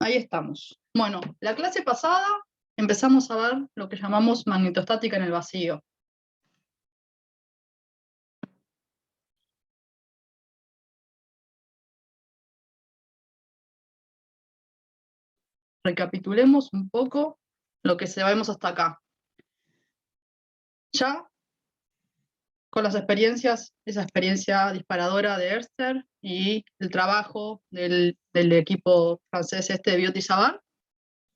ahí estamos. Bueno, la clase pasada empezamos a ver lo que llamamos magnetostática en el vacío. Recapitulemos un poco lo que sabemos hasta acá. Ya con las experiencias, esa experiencia disparadora de Erster y el trabajo del equipo francés de Biot-Savart,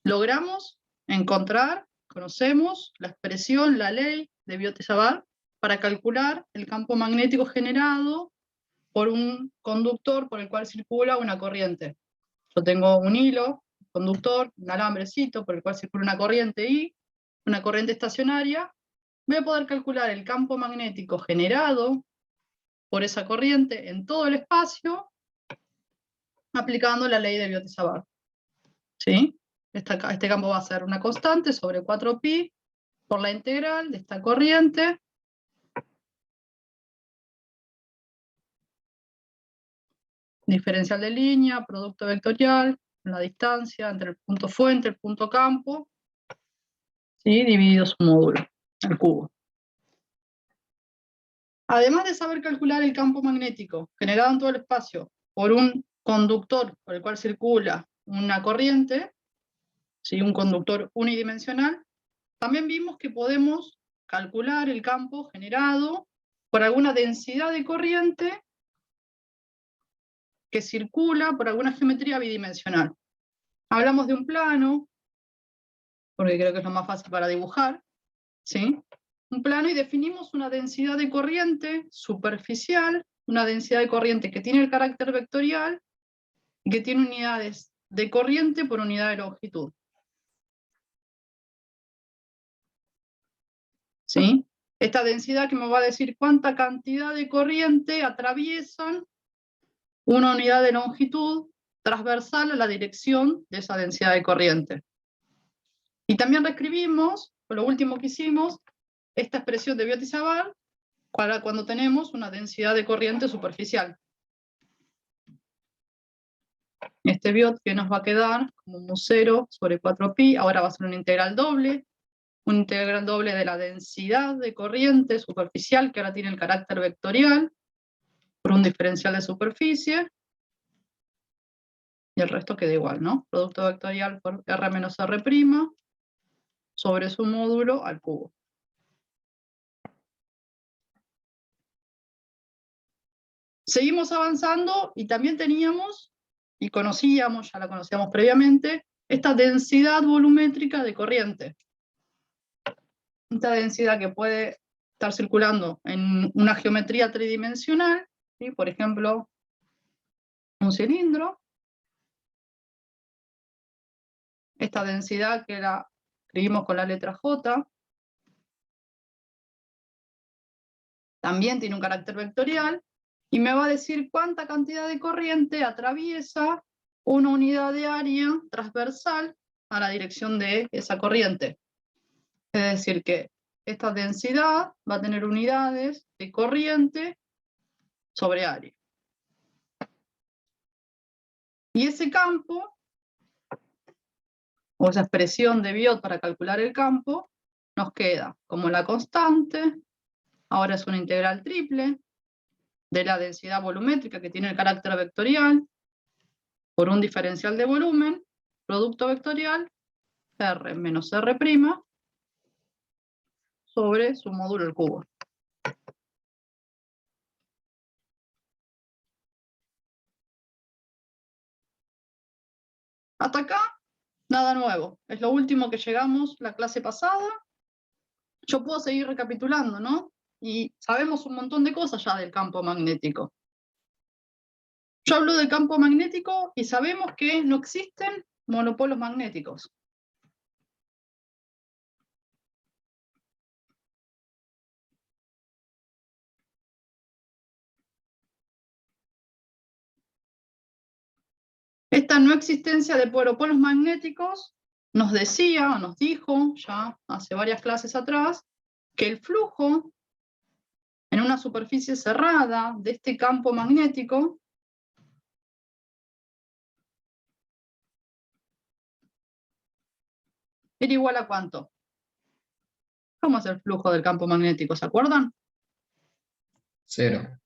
logramos encontrar, conocemos la expresión, la ley de Biot-Savart para calcular el campo magnético generado por un conductor por el cual circula una corriente. Yo tengo un hilo conductor, un alambrecito por el cual circula una corriente I, una corriente estacionaria. Voy a poder calcular el campo magnético generado por esa corriente en todo el espacio aplicando la ley de Biot-Savart. ¿Sí? Este campo va a ser una constante sobre 4pi por la integral de esta corriente diferencial de línea, producto vectorial, la distancia entre el punto fuente y el punto campo, ¿sí? Dividido su módulo, al cubo. Además de saber calcular el campo magnético generado en todo el espacio por un conductor por el cual circula una corriente, ¿sí? Un conductor unidimensional, también vimos que podemos calcular el campo generado por alguna densidad de corriente que circula por alguna geometría bidimensional. Hablamos de un plano, porque creo que es lo más fácil para dibujar, ¿sí? Un plano, y definimos una densidad de corriente superficial, una densidad de corriente que tiene el carácter vectorial y que tiene unidades de corriente por unidad de longitud. ¿Sí? Esta densidad que me va a decir cuánta cantidad de corriente atraviesan una unidad de longitud transversal a la dirección de esa densidad de corriente. Y también reescribimos, lo último que hicimos, esta expresión de Biot-Savart cuando tenemos una densidad de corriente superficial. Este Biot que nos va a quedar como un 0 sobre 4pi, ahora va a ser una integral doble de la densidad de corriente superficial, que ahora tiene el carácter vectorial, por un diferencial de superficie, y el resto queda igual, ¿no? Producto vectorial por R menos R' sobre su módulo al cubo. Seguimos avanzando y también teníamos, y conocíamos, ya la conocíamos previamente, esta densidad volumétrica de corriente. Esta densidad que puede estar circulando en una geometría tridimensional, ¿sí? Por ejemplo, un cilindro. Esta densidad que la escribimos con la letra J, también tiene un carácter vectorial, y me va a decir cuánta cantidad de corriente atraviesa una unidad de área transversal a la dirección de esa corriente. Es decir, que esta densidad va a tener unidades de corriente sobre área. Y ese campo, o esa expresión de Biot para calcular el campo, nos queda como la constante, ahora es una integral triple, de la densidad volumétrica que tiene el carácter vectorial, por un diferencial de volumen, producto vectorial, R menos R', sobre su módulo al cubo. Hasta acá, nada nuevo. Es lo último que llegamos la clase pasada. Yo puedo seguir recapitulando, ¿no? Y sabemos un montón de cosas ya del campo magnético. Yo hablo del campo magnético y sabemos que no existen monopolos magnéticos. Esta no existencia de monopolos magnéticos nos decía, o nos dijo, ya hace varias clases atrás, que el flujo en una superficie cerrada de este campo magnético ¿Era igual a cuánto? ¿Cómo es el flujo del campo magnético? ¿Se acuerdan? 0.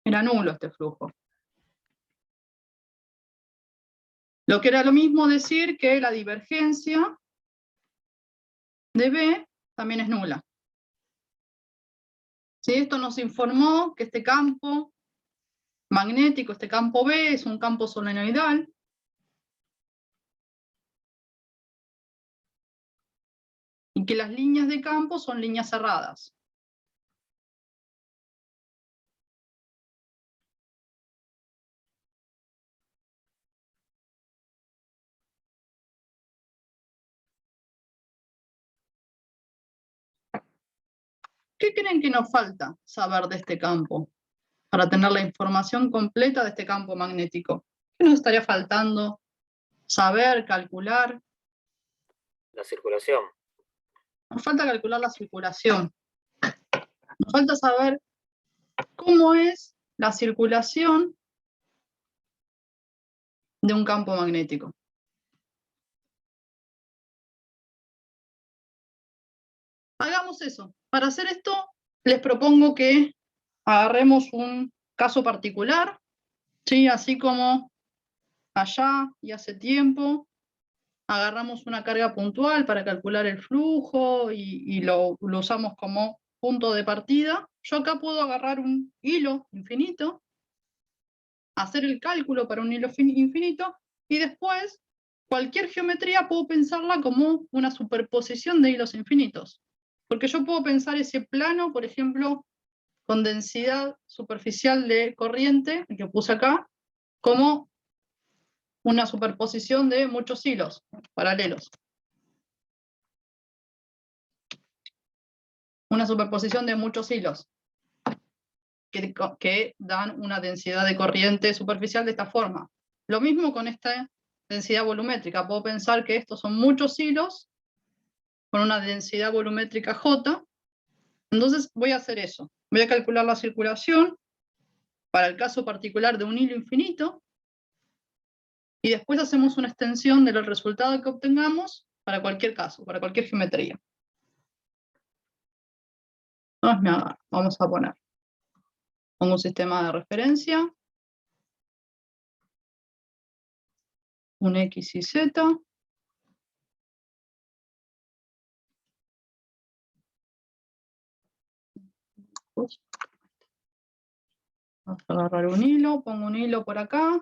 Era nulo este flujo. Lo que era lo mismo decir que la divergencia de B también es nula. ¿Sí? Esto nos informó que este campo magnético, este campo B, es un campo solenoidal. Y que las líneas de campo son líneas cerradas. ¿Qué creen que nos falta saber de este campo? Para tener la información completa de este campo magnético. ¿Qué nos estaría faltando saber, calcular? La circulación. Nos falta calcular la circulación. Nos falta saber cómo es la circulación de un campo magnético. Hagamos eso. Para hacer esto, les propongo que agarremos un caso particular, ¿sí? Así como allá y hace tiempo, agarramos una carga puntual para calcular el flujo y lo usamos como punto de partida. Yo acá puedo agarrar un hilo infinito, hacer el cálculo para un hilo infinito, y después cualquier geometría puedo pensarla como una superposición de hilos infinitos. Porque yo puedo pensar ese plano, por ejemplo, con densidad superficial de corriente, el que puse acá, como una superposición de muchos hilos paralelos. Una superposición de muchos hilos que dan una densidad de corriente superficial de esta forma. Lo mismo con esta densidad volumétrica. Puedo pensar que estos son muchos hilos con una densidad volumétrica J. Entonces voy a hacer eso. Voy a calcular la circulación para el caso particular de un hilo infinito, y después hacemos una extensión del resultado que obtengamos para cualquier caso, para cualquier geometría. Vamos a poner. Pongo un sistema de referencia. Un X y Z. Vamos a agarrar un hilo, pongo un hilo por acá.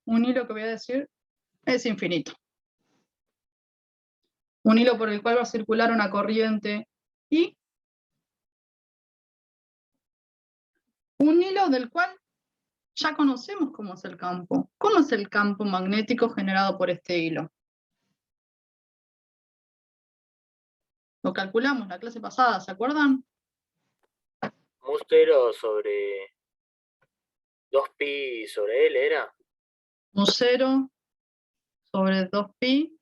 Un hilo que voy a decir es infinito. Un hilo por el cual va a circular una corriente I. Un hilo del cual ya conocemos cómo es el campo. ¿Cómo es el campo magnético generado por este hilo? Lo calculamos la clase pasada, ¿se acuerdan? Mu0 sobre 2pi sobre L, ¿era? Mu0 sobre 2pi.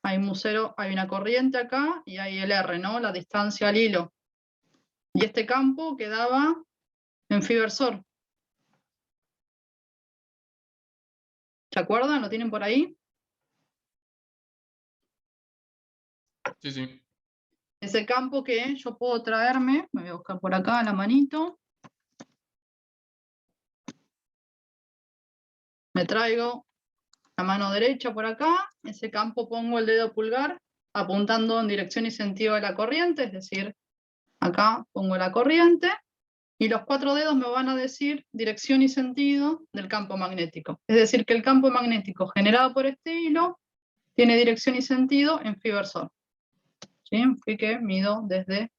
Hay Mu0, hay una corriente acá y hay el R, ¿no? La distancia al hilo. Y este campo quedaba en phi versor. ¿Se acuerdan? ¿Lo tienen por ahí? Sí, sí. Ese campo que yo puedo traerme, me voy a buscar por acá la manito. Me traigo la mano derecha por acá, ese campo pongo el dedo pulgar apuntando en dirección y sentido de la corriente, es decir, acá pongo la corriente, y los 4 dedos me van a decir dirección y sentido del campo magnético. Es decir, que el campo magnético generado por este hilo tiene dirección y sentido en phi versor. ¿Sí? Phi que mido desde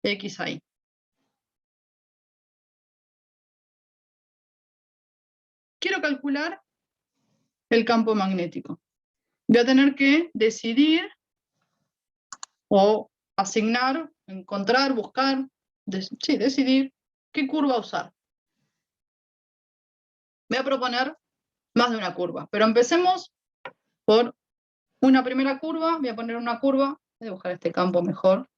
X a Y. Quiero calcular el campo magnético. Voy a tener que decidir o asignar, encontrar, buscar, decidir qué curva usar. Voy a proponer más de una curva, pero empecemos por una primera curva. Voy a poner una curva, voy a buscar este campo mejor.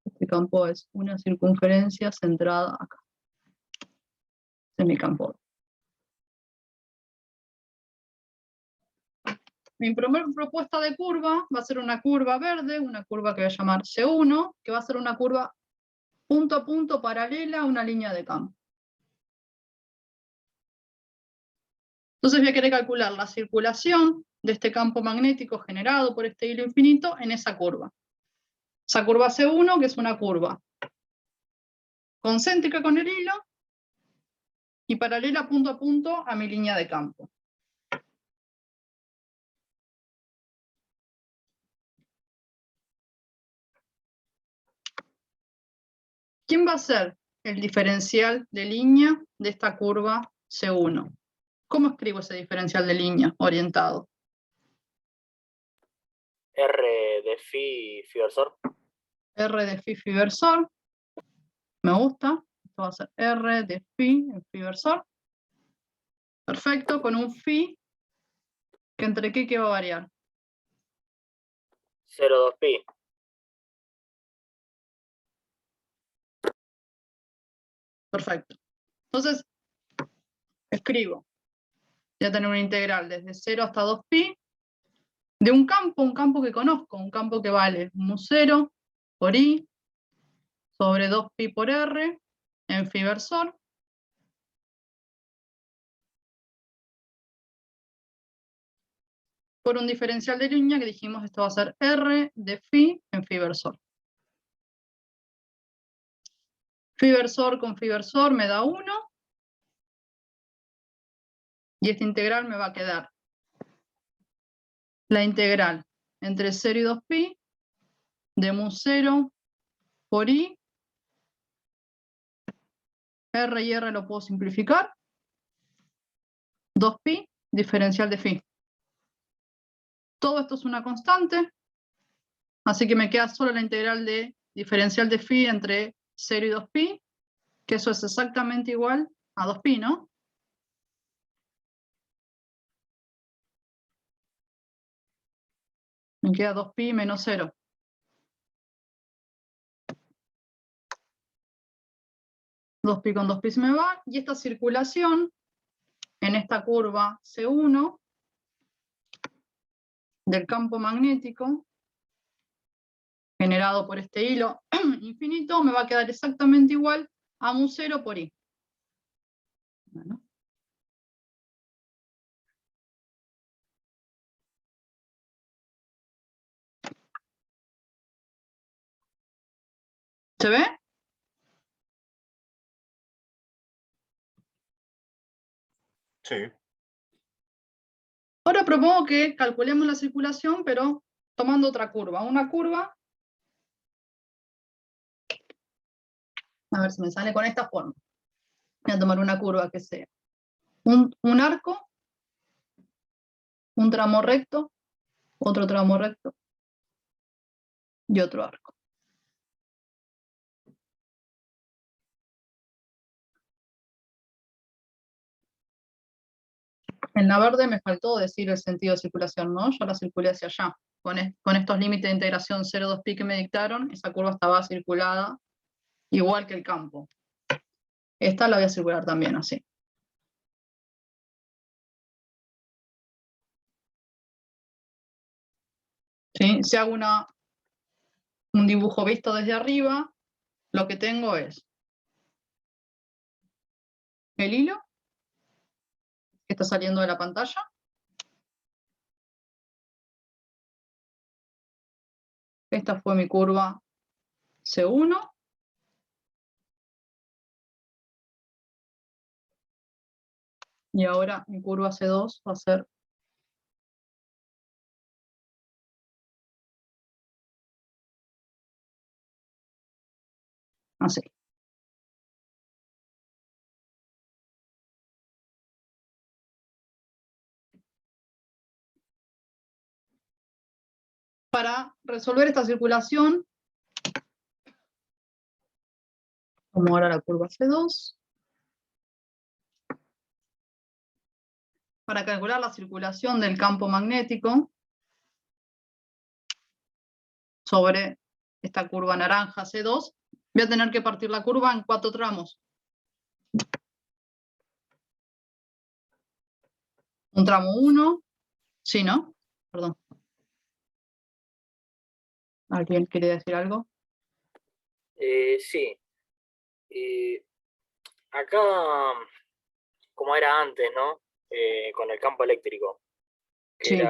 Este campo es una circunferencia centrada acá. Este es mi campo. Mi primera propuesta de curva va a ser una curva verde, una curva que voy a llamar C1, que va a ser una curva punto a punto paralela a una línea de campo. Entonces voy a querer calcular la circulación de este campo magnético generado por este hilo infinito en esa curva. Esa curva C1, que es una curva concéntrica con el hilo y paralela punto a punto a mi línea de campo. ¿Quién va a ser el diferencial de línea de esta curva C1? ¿Cómo escribo ese diferencial de línea orientado? R de phi versor. R de phi versor. Me gusta. Esto va a ser R de phi versor. Perfecto, con un phi que entre qué va a variar. 0,2 pi. Perfecto. Entonces, escribo. Voy a tener una integral desde 0 hasta 2pi de un campo que conozco, un campo que vale mu0 por i sobre 2pi por r en phi versor. Por un diferencial de línea que dijimos esto va a ser r de phi en phi versor. Phi versor con phi versor me da 1. Y esta integral me va a quedar la integral entre 0 y 2pi de mu0 por i. R y R lo puedo simplificar. 2pi diferencial de phi. Todo esto es una constante, así que me queda solo la integral de diferencial de phi entre 0 y 2pi, que eso es exactamente igual a 2pi, ¿no? Me queda 2pi menos 0. Dos pi con 2pi se me va, y esta circulación en esta curva C1 del campo magnético generado por este hilo infinito me va a quedar exactamente igual a mu0 por i. Bueno. ¿Se ve? Sí. Ahora propongo que calculemos la circulación, pero tomando otra curva. Una curva, a ver si me sale con esta forma. Voy a tomar una curva que sea un arco, un tramo recto, otro tramo recto y otro arco. En la verde me faltó decir el sentido de circulación, ¿no? Yo la circulé hacia allá. Con estos límites de integración 0,2pi que me dictaron, esa curva estaba circulada igual que el campo. Esta la voy a circular también así. ¿Sí? Si hago un dibujo visto desde arriba, lo que tengo es el hilo que está saliendo de la pantalla. Esta fue mi curva C1. Y ahora mi curva C2 va a ser así. Para resolver esta circulación, como ahora la curva C2, para calcular la circulación del campo magnético sobre esta curva naranja C2, Voy a tener que partir la curva en 4 tramos. Un tramo 1. Sí, ¿no? Perdón. ¿Alguien quiere decir algo? Sí. Acá, como era antes, ¿no? Con el campo eléctrico, que Sí.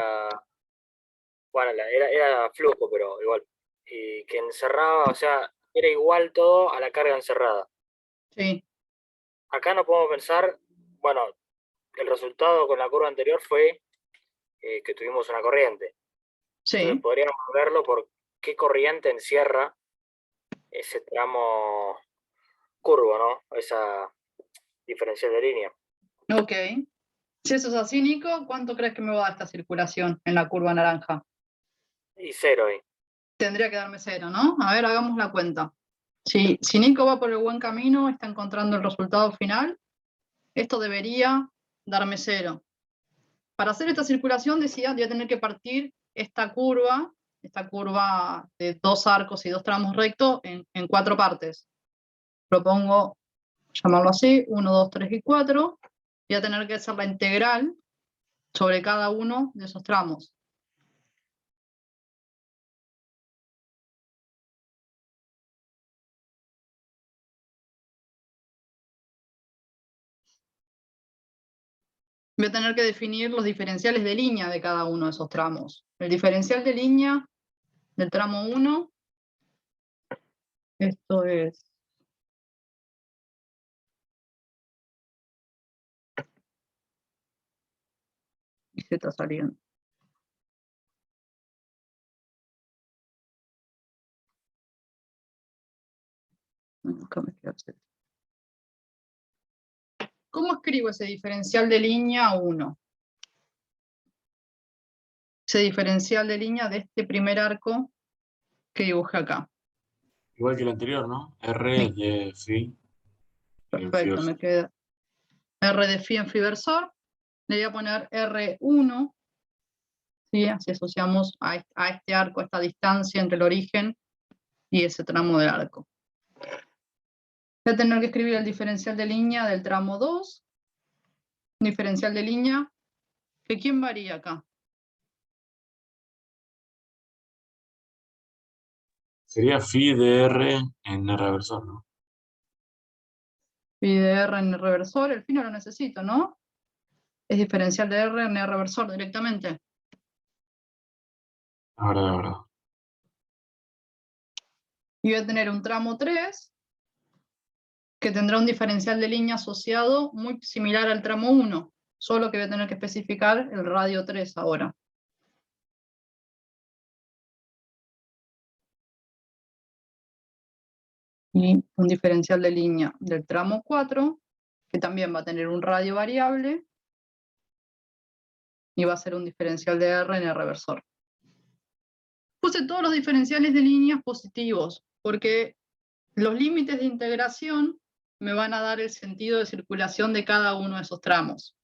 bueno, era flujo, pero igual. Que encerraba, o sea, era igual todo a la carga encerrada. Sí. Acá no podemos pensar, bueno, el resultado con la curva anterior fue que tuvimos una corriente. Entonces Sí. podríamos verlo por qué corriente encierra ese tramo curvo, ¿no? Esa diferencial de línea. Ok. Si eso es así, Nico, ¿cuánto crees que me va a dar esta circulación en la curva naranja? Y 0 ahí. Tendría que darme 0, ¿no? A ver, hagamos la cuenta. Si Nico va por el buen camino, está encontrando el resultado final, esto debería darme 0. Para hacer esta circulación, decía, voy a tener que partir esta curva de 2 arcos y 2 tramos rectos en 4 partes. Propongo llamarlo así, 1, 2, 3 y 4. Voy a tener que hacer la integral sobre cada uno de esos tramos. Voy a tener que definir los diferenciales de línea de cada uno de esos tramos. El diferencial de línea del tramo 1, esto es y se está saliendo. Acá me queda 0. ¿Cómo escribo ese diferencial de línea 1? Ese diferencial de línea de este primer arco que dibujé acá. Igual que el anterior, ¿no? R de phi. Perfecto, me queda R de phi en phi versor. Le voy a poner R1, ¿sí? Así asociamos a este arco, a esta distancia entre el origen y ese tramo del arco. Voy a tener que escribir el diferencial de línea del tramo 2. Diferencial de línea, que ¿quién varía acá? Sería phi de R en R reversor, ¿no? Phi de R en reversor, el phi no lo necesito, ¿no? Es diferencial de R en R reversor directamente. La verdad. Y voy a tener un tramo 3, que tendrá un diferencial de línea asociado muy similar al tramo 1, solo que voy a tener que especificar el radio 3 ahora. Y un diferencial de línea del tramo 4, que también va a tener un radio variable, y va a ser un diferencial de R en el reversor. Puse todos los diferenciales de líneas positivos, porque los límites de integración me van a dar el sentido de circulación de cada uno de esos tramos.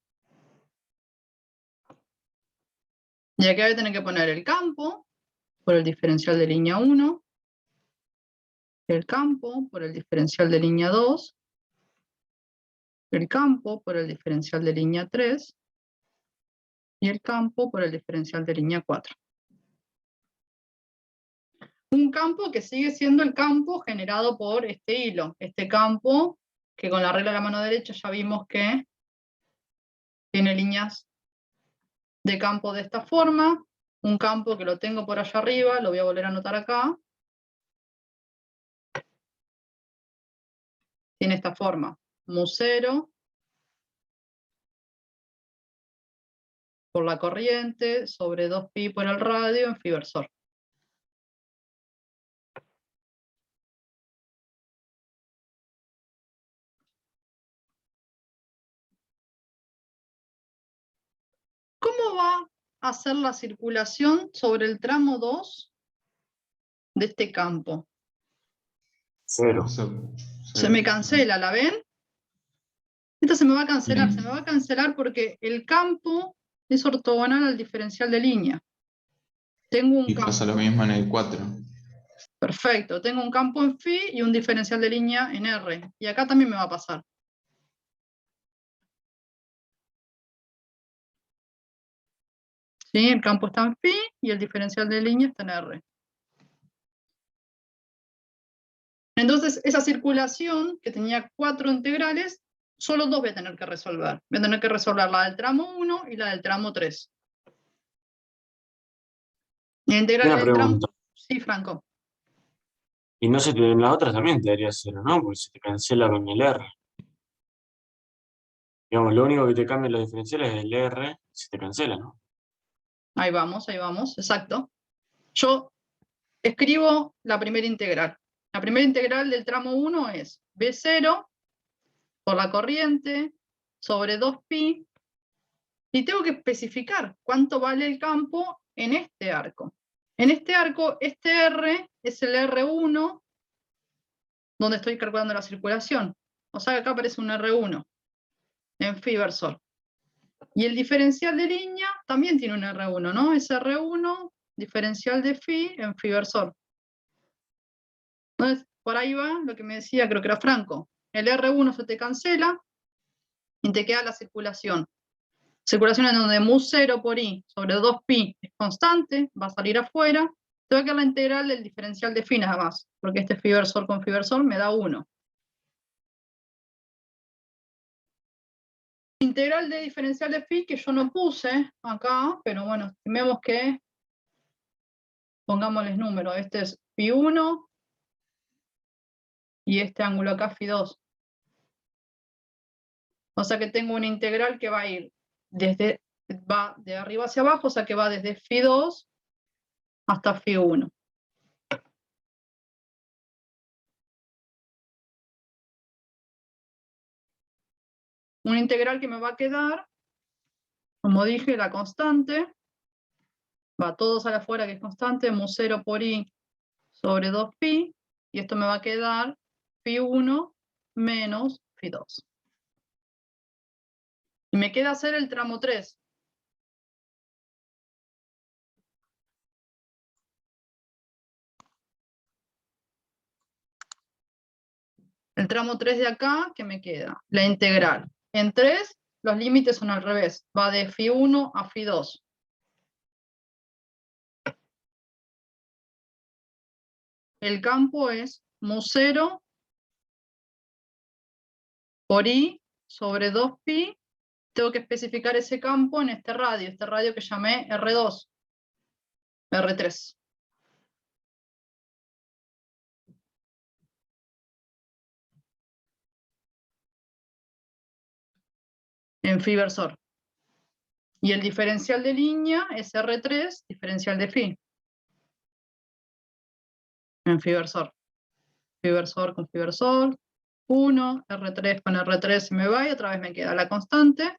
Y acá voy a tener que poner el campo por el diferencial de línea 1, el campo por el diferencial de línea 2, el campo por el diferencial de línea 3 y el campo por el diferencial de línea 4. Un campo que sigue siendo el campo generado por este hilo, este campo que con la regla de la mano derecha ya vimos que tiene líneas de campo de esta forma, un campo que lo tengo por allá arriba, lo voy a volver a anotar acá, tiene esta forma, mu0 por la corriente sobre 2pi por el radio en phi versor. ¿Cómo va a ser la circulación sobre el tramo 2 de este campo? 0. Se me cancela, ¿la ven? Esta se me va a cancelar porque el campo es ortogonal al diferencial de línea. Tengo un Y campo. pasa lo mismo en el 4. Perfecto, tengo un campo en phi y un diferencial de línea en R. Y acá también me va a pasar. ¿Sí? El campo está en phi y el diferencial de línea está en R. Entonces, esa circulación, que tenía 4 integrales, solo 2 voy a tener que resolver. Voy a tener que resolver la del tramo 1 y la del tramo 3. La integral Una del tramo... pregunta. Sí, Franco. Y no se te, en las otras también te daría 0, ¿no? Porque se te cancela con el R. Digamos, lo único que te cambia en los diferenciales es el R, se te cancela, ¿no? Ahí vamos, exacto. Yo escribo la primera integral. La primera integral del tramo 1 es B0 por la corriente sobre 2pi, y tengo que especificar cuánto vale el campo en este arco. En este arco, este R es el R1, donde estoy calculando la circulación. O sea que acá aparece un R1 en phi versor. Y el diferencial de línea también tiene un R1, ¿no? Es R1, diferencial de phi en phi versor. Entonces, por ahí va lo que me decía, creo que era Franco. El R1 se te cancela y te queda la circulación. Circulación en donde mu0 por i sobre 2pi es constante, va a salir afuera. Te va a quedar la integral del diferencial de phi nada más, porque este phi versor con phi versor me da 1. Integral de diferencial de phi que yo no puse acá, pero bueno, estimemos que pongámosles número. Este es phi 1 y este ángulo acá phi 2. O sea que tengo una integral que va a ir va de arriba hacia abajo, o sea que va desde phi 2 hasta phi 1. Una integral que me va a quedar, como dije, la constante, va todos a la afuera que es constante, mu0 por i sobre 2pi, y esto me va a quedar phi 1 menos phi 2. Y me queda hacer el tramo 3. El tramo 3 de acá, ¿qué me queda? La integral. En 3, los límites son al revés. Va de phi 1 a phi 2. El campo es mu0 por i sobre 2pi. Tengo que especificar ese campo en este radio que llamé R2, R3. En phi versor. Y el diferencial de línea es R3, diferencial de phi. En phi versor. Phi versor con phi versor. 1, R3 con R3 se me va y otra vez me queda la constante.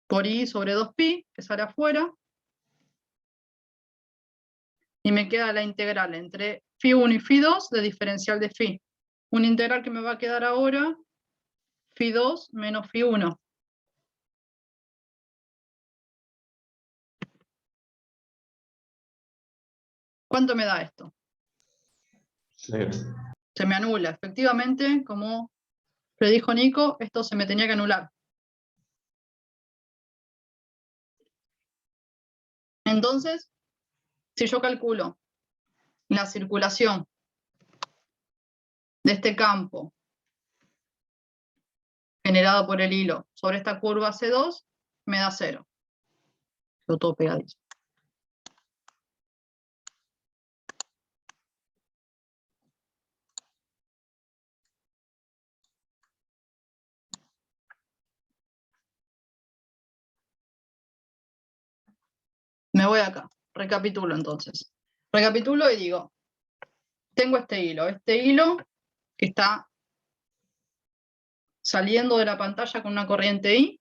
Por i sobre 2pi, que sale afuera. Y me queda la integral entre phi 1 y phi 2 de diferencial de phi. Una integral que me va a quedar ahora, phi 2 menos phi 1. ¿Cuánto me da esto? 0. Se me anula. Efectivamente, como predijo Nico, esto se me tenía que anular. Entonces, si yo calculo la circulación de este campo generado por el hilo sobre esta curva C2, me da 0. Quedó todo pegadizo. Me voy acá. Recapitulo entonces. Recapitulo y digo, tengo este hilo que está saliendo de la pantalla con una corriente I,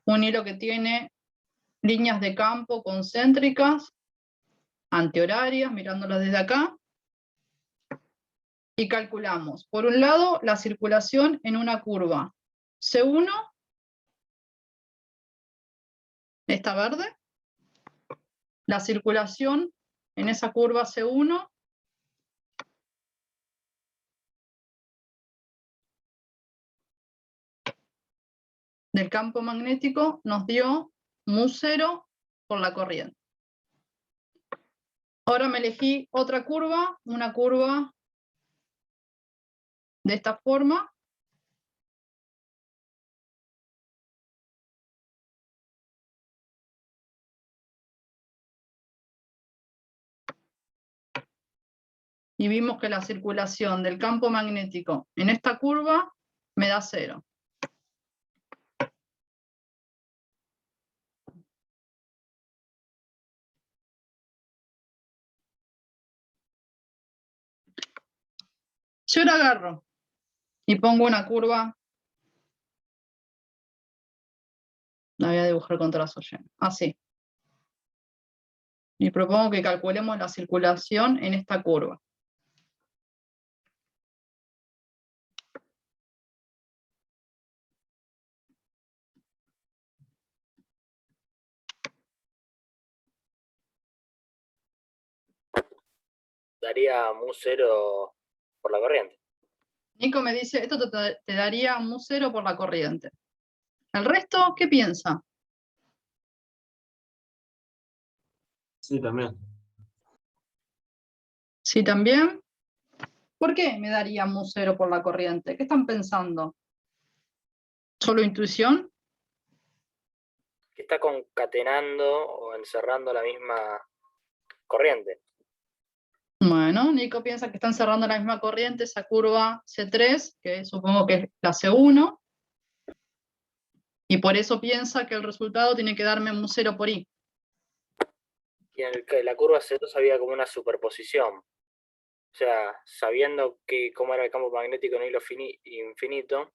un hilo que tiene líneas de campo concéntricas, antihorarias, mirándolas desde acá, y calculamos, por un lado, la circulación en una curva C1, esta verde, la circulación en esa curva C1 del campo magnético nos dio mu0 por la corriente. Ahora me elegí otra curva, una curva de esta forma. Y vimos que la circulación del campo magnético en esta curva me da 0. Si ahora agarro y pongo una curva, la voy a dibujar con trazo lleno, así. Y propongo que calculemos la circulación en esta curva. Daría mu0 por la corriente. Nico me dice, esto te daría mu0 por la corriente. ¿El resto qué piensa? Sí, también. Sí, también. ¿Por qué me daría mu0 por la corriente? ¿Qué están pensando? ¿Solo intuición? Que está concatenando o encerrando la misma corriente. Bueno, Nico piensa que están cerrando la misma corriente, esa curva C3, que supongo que es la C1, y por eso piensa que el resultado tiene que darme mu0 por I. Y en la curva C2 había como una superposición. O sea, sabiendo cómo era el campo magnético en un hilo infinito,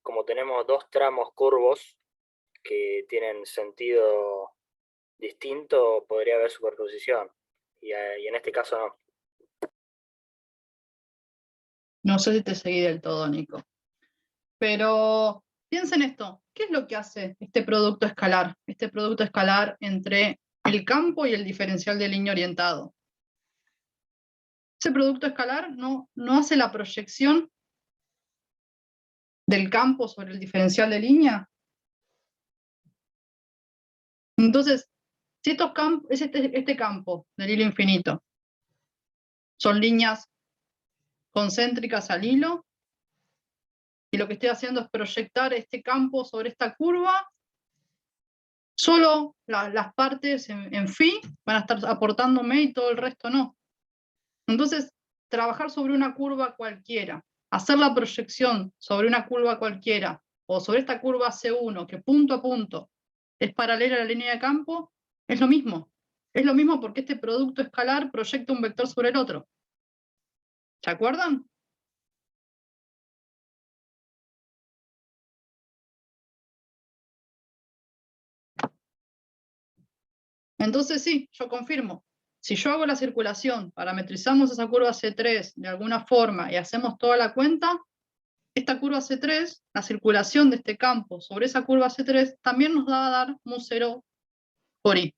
como tenemos dos tramos curvos que tienen sentido distinto, podría haber superposición. Y en este caso no. No sé si te seguí del todo, Nico. Pero piensa en esto. ¿Qué es lo que hace este producto escalar? Este producto escalar entre el campo y el diferencial de línea orientado. Ese producto escalar no hace la proyección del campo sobre el diferencial de línea. Entonces, si estos campos, es este campo del hilo infinito, son líneas concéntricas al hilo, y lo que estoy haciendo es proyectar este campo sobre esta curva, solo las partes en phi van a estar aportándome y todo el resto no. Entonces, trabajar sobre una curva cualquiera, hacer la proyección sobre una curva cualquiera, o sobre esta curva C1, que punto a punto es paralela a la línea de campo, es lo mismo. Es lo mismo porque este producto escalar proyecta un vector sobre el otro. ¿Se acuerdan? Entonces sí, yo confirmo. Si yo hago la circulación, parametrizamos esa curva C3 de alguna forma y hacemos toda la cuenta, esta curva C3, la circulación de este campo sobre esa curva C3, también nos va a dar mu0 por I.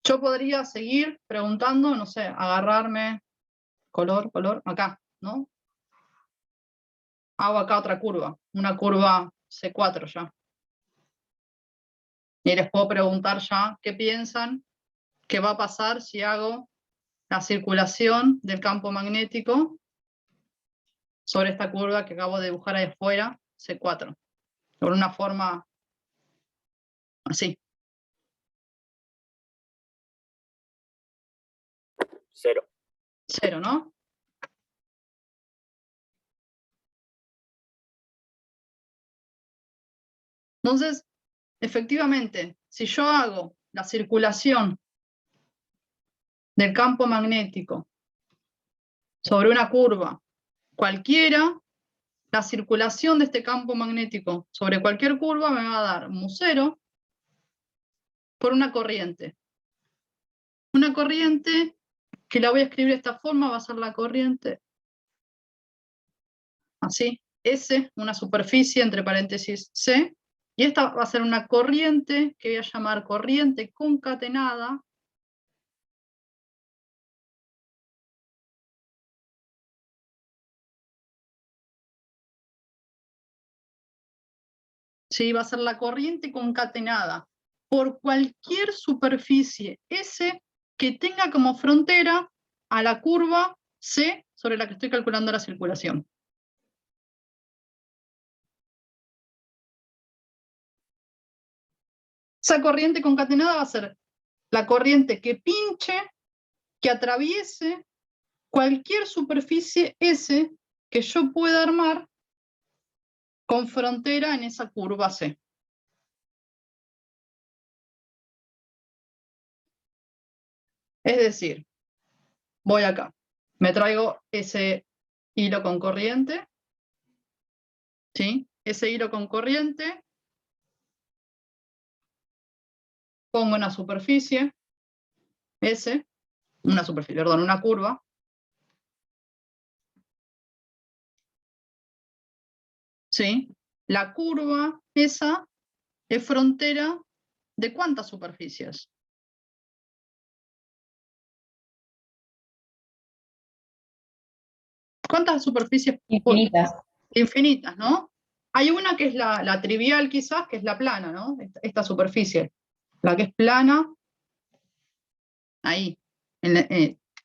Yo podría seguir preguntando, no sé, agarrarme color, acá, ¿no? Hago acá otra curva, una curva C4 ya. Y les puedo preguntar ya qué piensan, qué va a pasar si hago la circulación del campo magnético sobre esta curva que acabo de dibujar ahí afuera, C4, sobre una forma así. 0. 0, ¿no? Entonces, efectivamente, si yo hago la circulación del campo magnético sobre una curva cualquiera, la circulación de este campo magnético sobre cualquier curva me va a dar mu0 por una corriente. Una corriente que la voy a escribir de esta forma, va a ser la corriente así, S, una superficie, entre paréntesis C, y esta va a ser una corriente que voy a llamar corriente concatenada ¿sí? Va a ser la corriente concatenada por cualquier superficie S que tenga como frontera a la curva C sobre la que estoy calculando la circulación. Esa corriente concatenada va a ser la corriente que pinche, que atraviese cualquier superficie S que yo pueda armar con frontera en esa curva C. Es decir, voy acá, me traigo ese hilo con corriente, ¿sí? Ese hilo con corriente, pongo una superficie, S, una curva, ¿sí? La curva esa es frontera de ¿cuántas superficies? ¿Cuántas superficies? Infinitas. Infinitas, ¿no? Hay una que es la trivial quizás, que es la plana, ¿no? Esta superficie. La que es plana, ahí,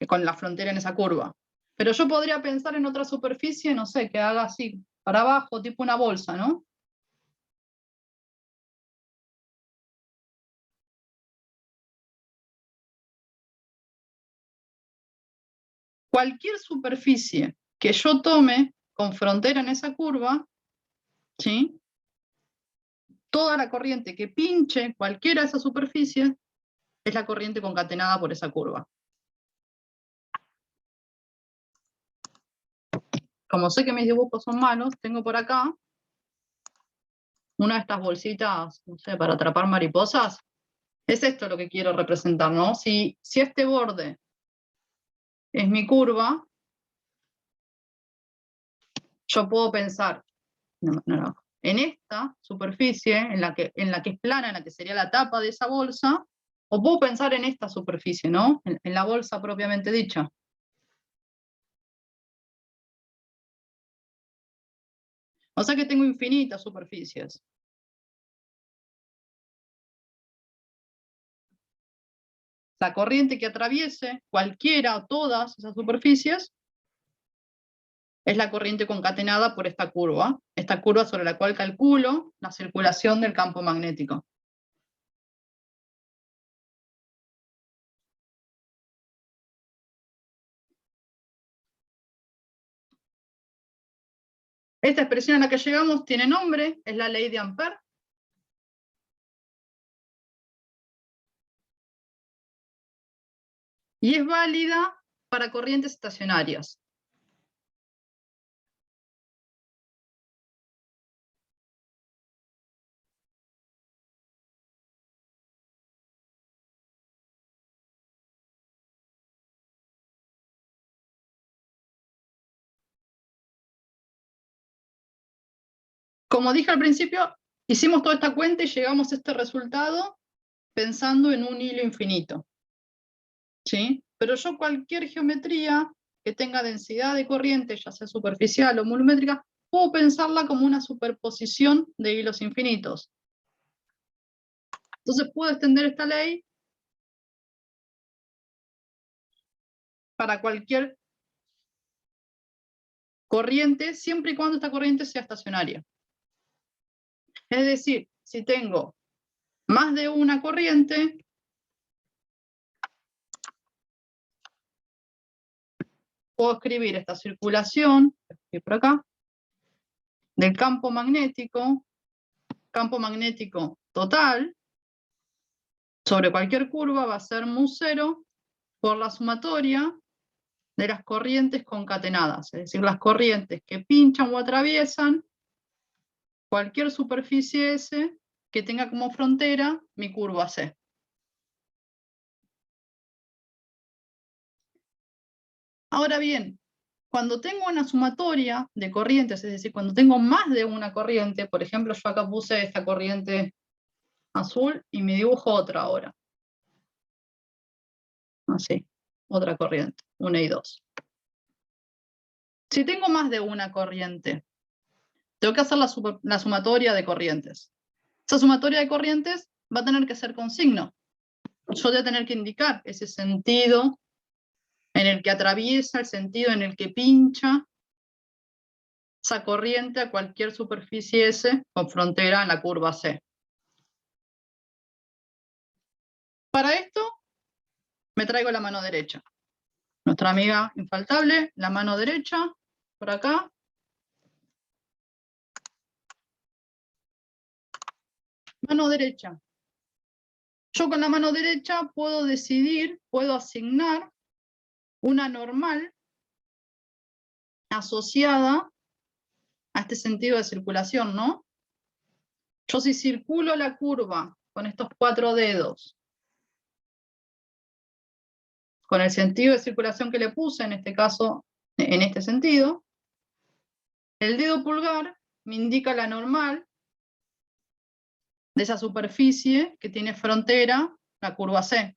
con la frontera en esa curva. Pero yo podría pensar en otra superficie, no sé, que haga así, para abajo, tipo una bolsa, ¿no? Cualquier superficie que yo tome con frontera en esa curva, ¿sí? Toda la corriente que pinche cualquiera de esas superficies es la corriente concatenada por esa curva. Como sé que mis dibujos son malos, tengo por acá una de estas bolsitas, no sé, para atrapar mariposas. Es esto lo que quiero representar, ¿no? Si este borde es mi curva, yo puedo pensar en esta superficie, en la que es plana, en la que sería la tapa de esa bolsa, o puedo pensar en esta superficie, ¿no? En la bolsa propiamente dicha. O sea que tengo infinitas superficies. La corriente que atraviese cualquiera o todas esas superficies es la corriente concatenada por esta curva sobre la cual calculo la circulación del campo magnético. Esta expresión a la que llegamos tiene nombre, es la ley de Ampère. Y es válida para corrientes estacionarias. Como dije al principio, hicimos toda esta cuenta y llegamos a este resultado pensando en un hilo infinito. ¿Sí? Pero yo cualquier geometría que tenga densidad de corriente, ya sea superficial o volumétrica, puedo pensarla como una superposición de hilos infinitos. Entonces puedo extender esta ley para cualquier corriente, siempre y cuando esta corriente sea estacionaria. Es decir, si tengo más de una corriente, puedo escribir esta circulación, por acá, del campo magnético total, sobre cualquier curva va a ser μ0 por la sumatoria de las corrientes concatenadas, es decir, las corrientes que pinchan o atraviesan cualquier superficie S que tenga como frontera mi curva C. Ahora bien, Cuando tengo una sumatoria de corrientes, es decir, cuando tengo más de una corriente, por ejemplo, yo acá puse esta corriente azul y me dibujo otra ahora. Así, otra corriente, 1 y 2. Si tengo más de una corriente, tengo que hacer la sumatoria de corrientes. Esa sumatoria de corrientes va a tener que ser con signo. Yo voy a tener que indicar ese sentido en el que atraviesa, el sentido en el que pincha esa corriente a cualquier superficie S con frontera en la curva C. Para esto, me traigo la mano derecha. Nuestra amiga infaltable, la mano derecha, por acá. Mano derecha. Yo con la mano derecha puedo decidir, puedo asignar una normal asociada a este sentido de circulación, ¿no? Yo si circulo la curva con estos 4 dedos, con el sentido de circulación que le puse, en este caso, en este sentido, el dedo pulgar me indica la normal de esa superficie que tiene frontera, la curva C.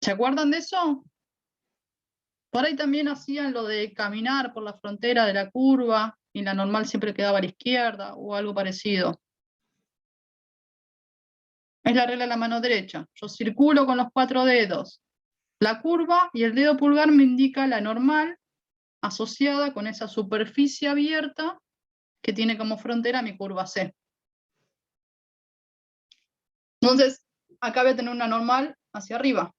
¿Se acuerdan de eso? Por ahí también hacían lo de caminar por la frontera de la curva y la normal siempre quedaba a la izquierda o algo parecido. Es la regla de la mano derecha. Yo circulo con los 4 dedos la curva y el dedo pulgar me indica la normal asociada con esa superficie abierta que tiene como frontera mi curva C. Entonces, acá voy a tener una normal hacia arriba.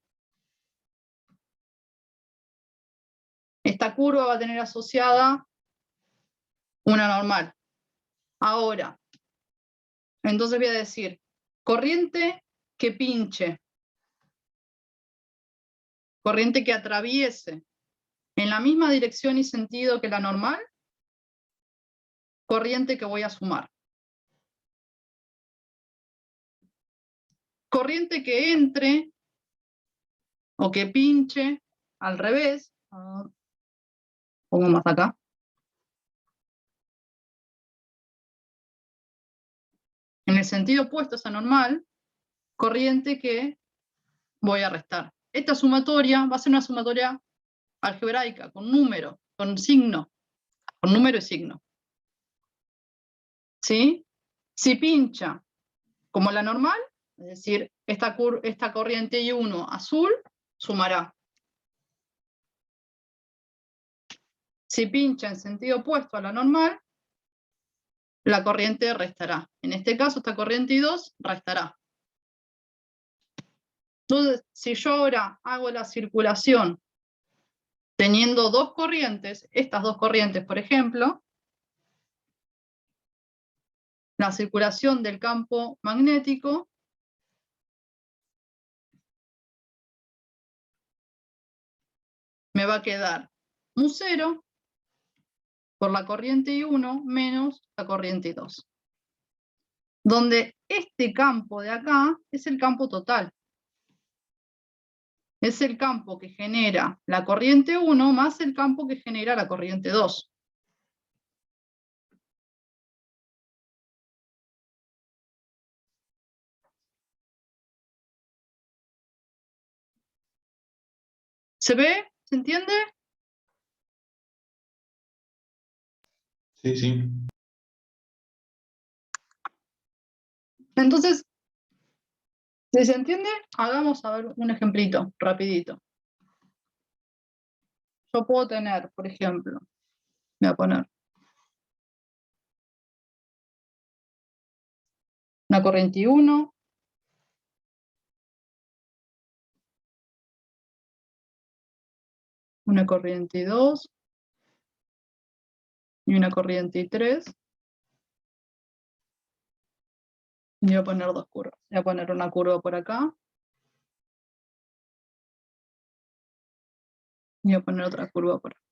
Esta curva va a tener asociada una normal. Ahora, entonces voy a decir, corriente que pinche, corriente que atraviese en la misma dirección y sentido que la normal, corriente que voy a sumar. Corriente que entre o que pinche al revés, pongo más acá, en el sentido opuesto a esa normal, corriente que voy a restar. Esta sumatoria va a ser una sumatoria algebraica, con número, con signo, con número y signo. ¿Sí? Si pincha como la normal, es decir, esta corriente I1 azul, sumará. Si pincha en sentido opuesto a la normal, la corriente restará. En este caso, esta corriente I2 restará. Entonces, si yo ahora hago la circulación teniendo 2 corrientes, estas 2 corrientes, por ejemplo, la circulación del campo magnético me va a quedar un 0 por la corriente I1 menos la corriente I2. Donde este campo de acá es el campo total. Es el campo que genera la corriente 1 más el campo que genera la corriente 2. ¿Se ve? ¿Se entiende? Sí, sí. Entonces, si se entiende, hagamos a ver un ejemplito, rapidito. Yo puedo tener, por ejemplo, voy a poner una corriente I1, una corriente I2 y una corriente I3. Y voy a poner 2 curvas. Voy a poner una curva por acá. Y voy a poner otra curva por acá.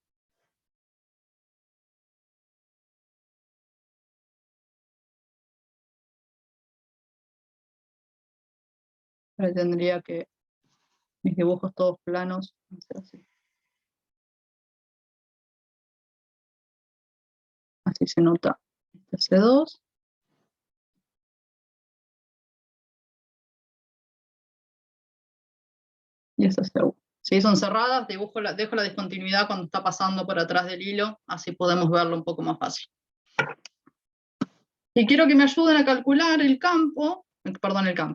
Ahora tendría que mis dibujos todos planos. Así. Así se nota este C2. Y esta C1. Si son cerradas, dejo la discontinuidad cuando está pasando por atrás del hilo, así podemos verlo un poco más fácil. Y quiero que me ayuden a calcular el campo,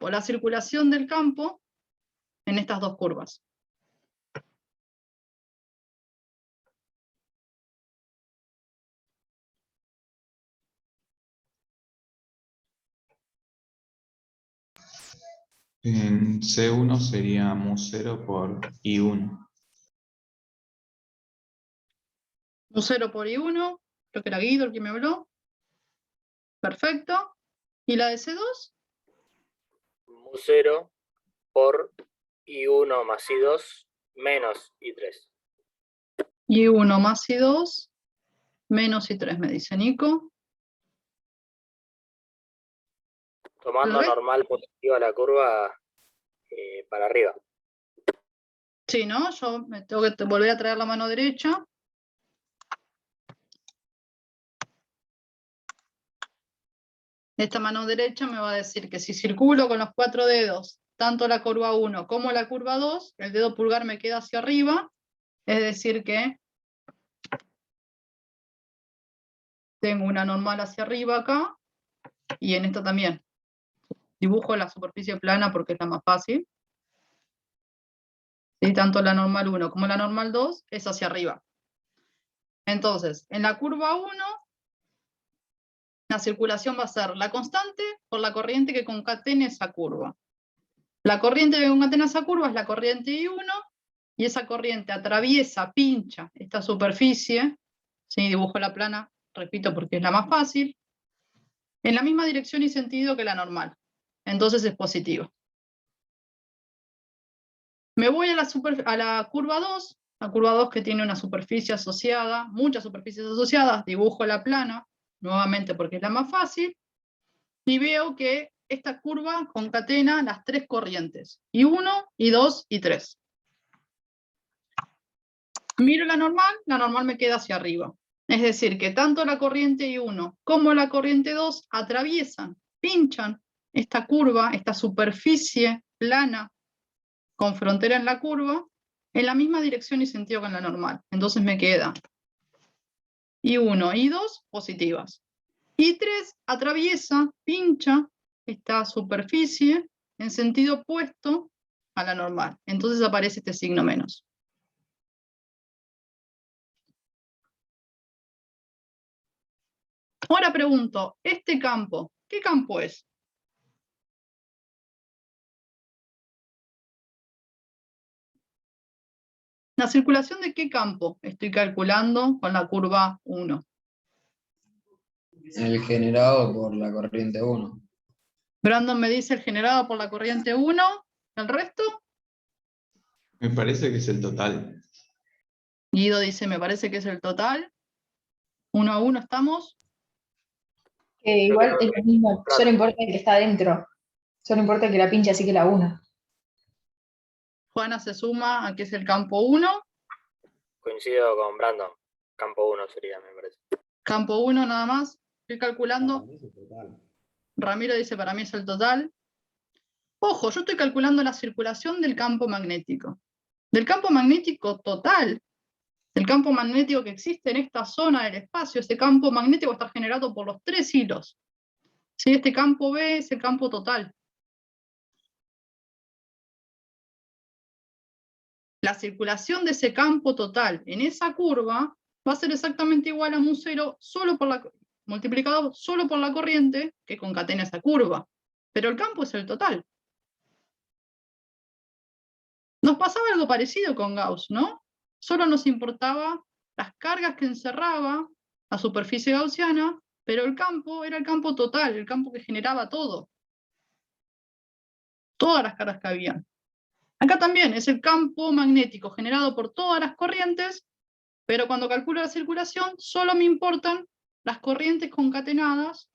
la circulación del campo en estas dos curvas. En C1 sería mu0 por I1. mu0 por I1, creo que era Guido el que me habló. Perfecto. ¿Y la de C2? mu0 por I1 más I2 menos I3. I1 más I2 menos I3, me dice Nico. Tomando ¿Lo ves? normal positiva la curva para arriba. Sí, ¿no? Yo me tengo que volver a traer la mano derecha. Esta mano derecha me va a decir que si circulo con los 4 dedos, tanto la curva 1 como la curva 2, el dedo pulgar me queda hacia arriba, es decir que tengo una normal hacia arriba acá, y en esta también. Dibujo la superficie plana porque es la más fácil. ¿Sí? Tanto la normal 1 como la normal 2 es hacia arriba. Entonces, en la curva 1, la circulación va a ser la constante por la corriente que concatene esa curva. La corriente que concatena esa curva es la corriente I1, y esa corriente atraviesa, pincha esta superficie, ¿sí? Dibujo la plana, repito porque es la más fácil, en la misma dirección y sentido que la normal. Entonces es positivo. Me voy a la curva 2, la curva 2 que tiene una superficie asociada, muchas superficies asociadas, dibujo la plana, nuevamente porque es la más fácil, y veo que esta curva concatena las tres corrientes, I1, I2 y 3. Miro la normal me queda hacia arriba. Es decir, que tanto la corriente I1 como la corriente 2 atraviesan, pinchan esta curva, esta superficie plana con frontera en la curva, en la misma dirección y sentido que en la normal. Entonces me queda I1, I2 positivas. I3 atraviesa, pincha esta superficie en sentido opuesto a la normal. Entonces aparece este signo menos. Ahora pregunto, este campo, ¿qué campo es? ¿La circulación de qué campo estoy calculando con la curva 1? El generado por la corriente 1. Brandon me dice el generado por la corriente 1, ¿el resto? Me parece que es el total. Guido dice, me parece que es el total. 1 a 1 estamos. Igual es lo mismo, solo importa el que está adentro. Solo importa que la pinche así que la una. Juana se suma a que es el campo 1. Coincido con Brandon. Campo 1 sería, me parece. Campo 1 nada más. Estoy calculando. Ramiro dice, para mí es el total. Ojo, yo estoy calculando la circulación del campo magnético. Del campo magnético total. El campo magnético que existe en esta zona del espacio, ese campo magnético está generado por los 3 hilos. ¿Sí? Este campo B es el campo total. La circulación de ese campo total en esa curva va a ser exactamente igual a mu0 multiplicado solo por la corriente que concatena esa curva. Pero el campo es el total. Nos pasaba algo parecido con Gauss, ¿no? Solo nos importaba las cargas que encerraba la superficie gaussiana, pero el campo era el campo total, el campo que generaba todo. Todas las cargas que habían. Acá también es el campo magnético generado por todas las corrientes, pero cuando calculo la circulación solo me importan las corrientes concatenadas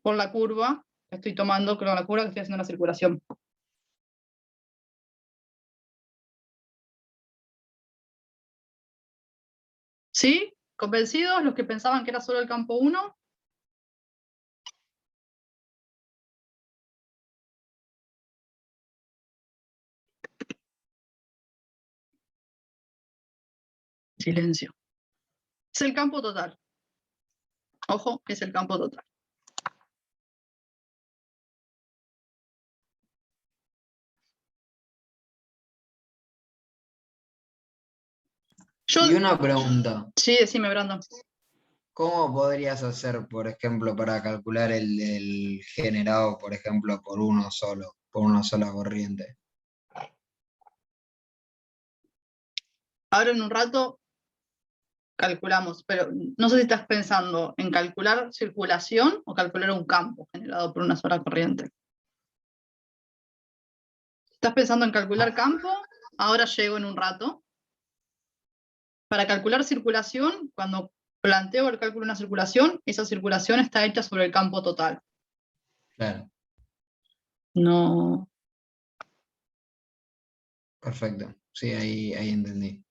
por la curva que estoy tomando, con la curva que estoy haciendo la circulación. ¿Sí? ¿Convencidos los que pensaban que era solo el campo 1? Silencio. Es el campo total. Ojo, es el campo total. Y una pregunta, Sí, decime, Brandon. ¿cómo podrías hacer, por ejemplo, para calcular el generado, por ejemplo, por uno solo, por una sola corriente? Ahora en un rato calculamos, pero no sé si estás pensando en calcular circulación o calcular un campo generado por una sola corriente. ¿Estás pensando en calcular campo? Ahora llego en un rato. Para calcular circulación, cuando planteo el cálculo de una circulación, esa circulación está hecha sobre el campo total. Claro, No. perfecto. Sí, ahí entendí.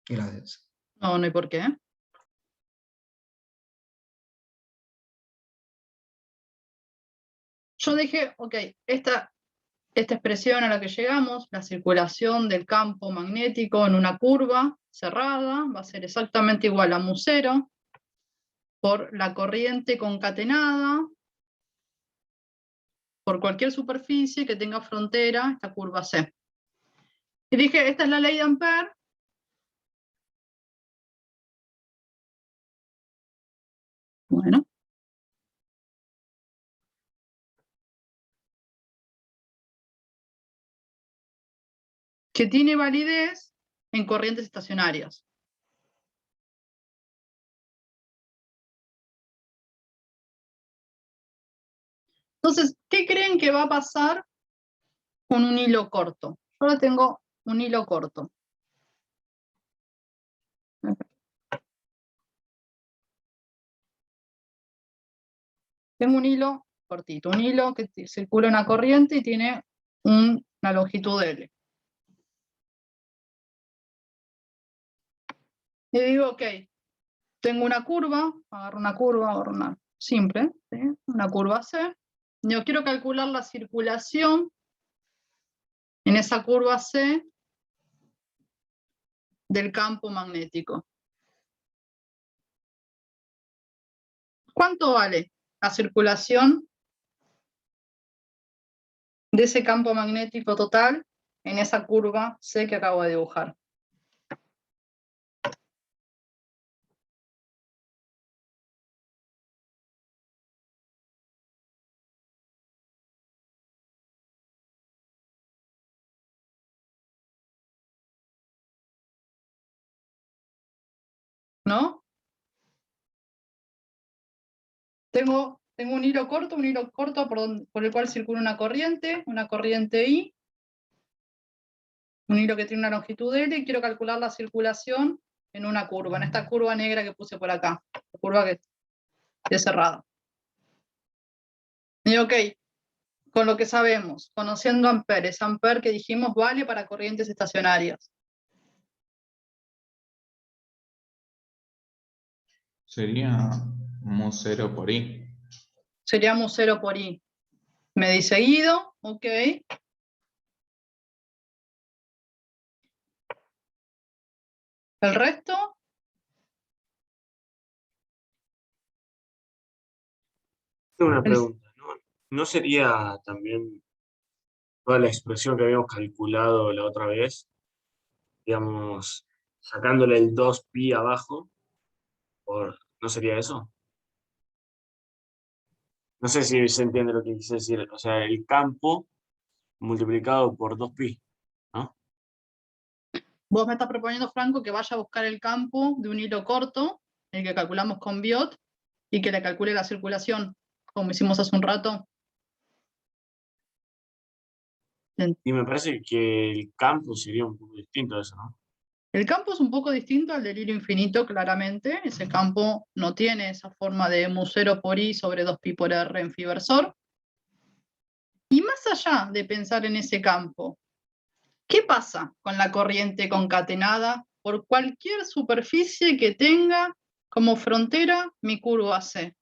Gracias. No, no hay por qué. Yo dije, ok, esta expresión a la que llegamos, la circulación del campo magnético en una curva cerrada, va a ser exactamente igual a mu0 por la corriente concatenada por cualquier superficie que tenga frontera, esta curva C. Y dije, esta es la ley de Ampère. Bueno. Que tiene validez en corrientes estacionarias. Entonces, ¿qué creen que va a pasar con un hilo corto? Yo ahora tengo un hilo corto. Tengo un hilo cortito, un hilo que circula una corriente y tiene una longitud L. Y digo, ok, tengo una curva, agarro una simple, ¿sí? Una curva C. Yo quiero calcular la circulación en esa curva C del campo magnético. ¿Cuánto vale la circulación de ese campo magnético total en esa curva C que acabo de dibujar? ¿No? Tengo un hilo corto por el cual circula una corriente I, un hilo que tiene una longitud L, y quiero calcular la circulación en una curva, en esta curva negra que puse por acá, la curva que es cerrada. Y ok, con lo que sabemos, conociendo Ampère, es Ampère que dijimos vale para corrientes estacionarias. Sería mu0 por I. Sería mu0 por I. Me di seguido, ok. El resto, Tengo una pregunta, ¿no sería también toda la expresión que habíamos calculado la otra vez, digamos, sacándole el 2pi abajo, ¿no sería eso? No sé si se entiende lo que quise decir, o sea, el campo multiplicado por 2pi, ¿no? vos me estás proponiendo, Franco, que vaya a buscar el campo de un hilo corto, el que calculamos con Biot, y que le calcule la circulación, como hicimos hace un rato. Y me parece que el campo sería un poco distinto a eso, ¿no? El campo es un poco distinto al del hilo infinito, claramente. Ese campo no tiene esa forma de mu0 por I sobre 2pi por R en phi versor. Y más allá de pensar en ese campo, ¿qué pasa con la corriente concatenada por cualquier superficie que tenga como frontera mi curva C.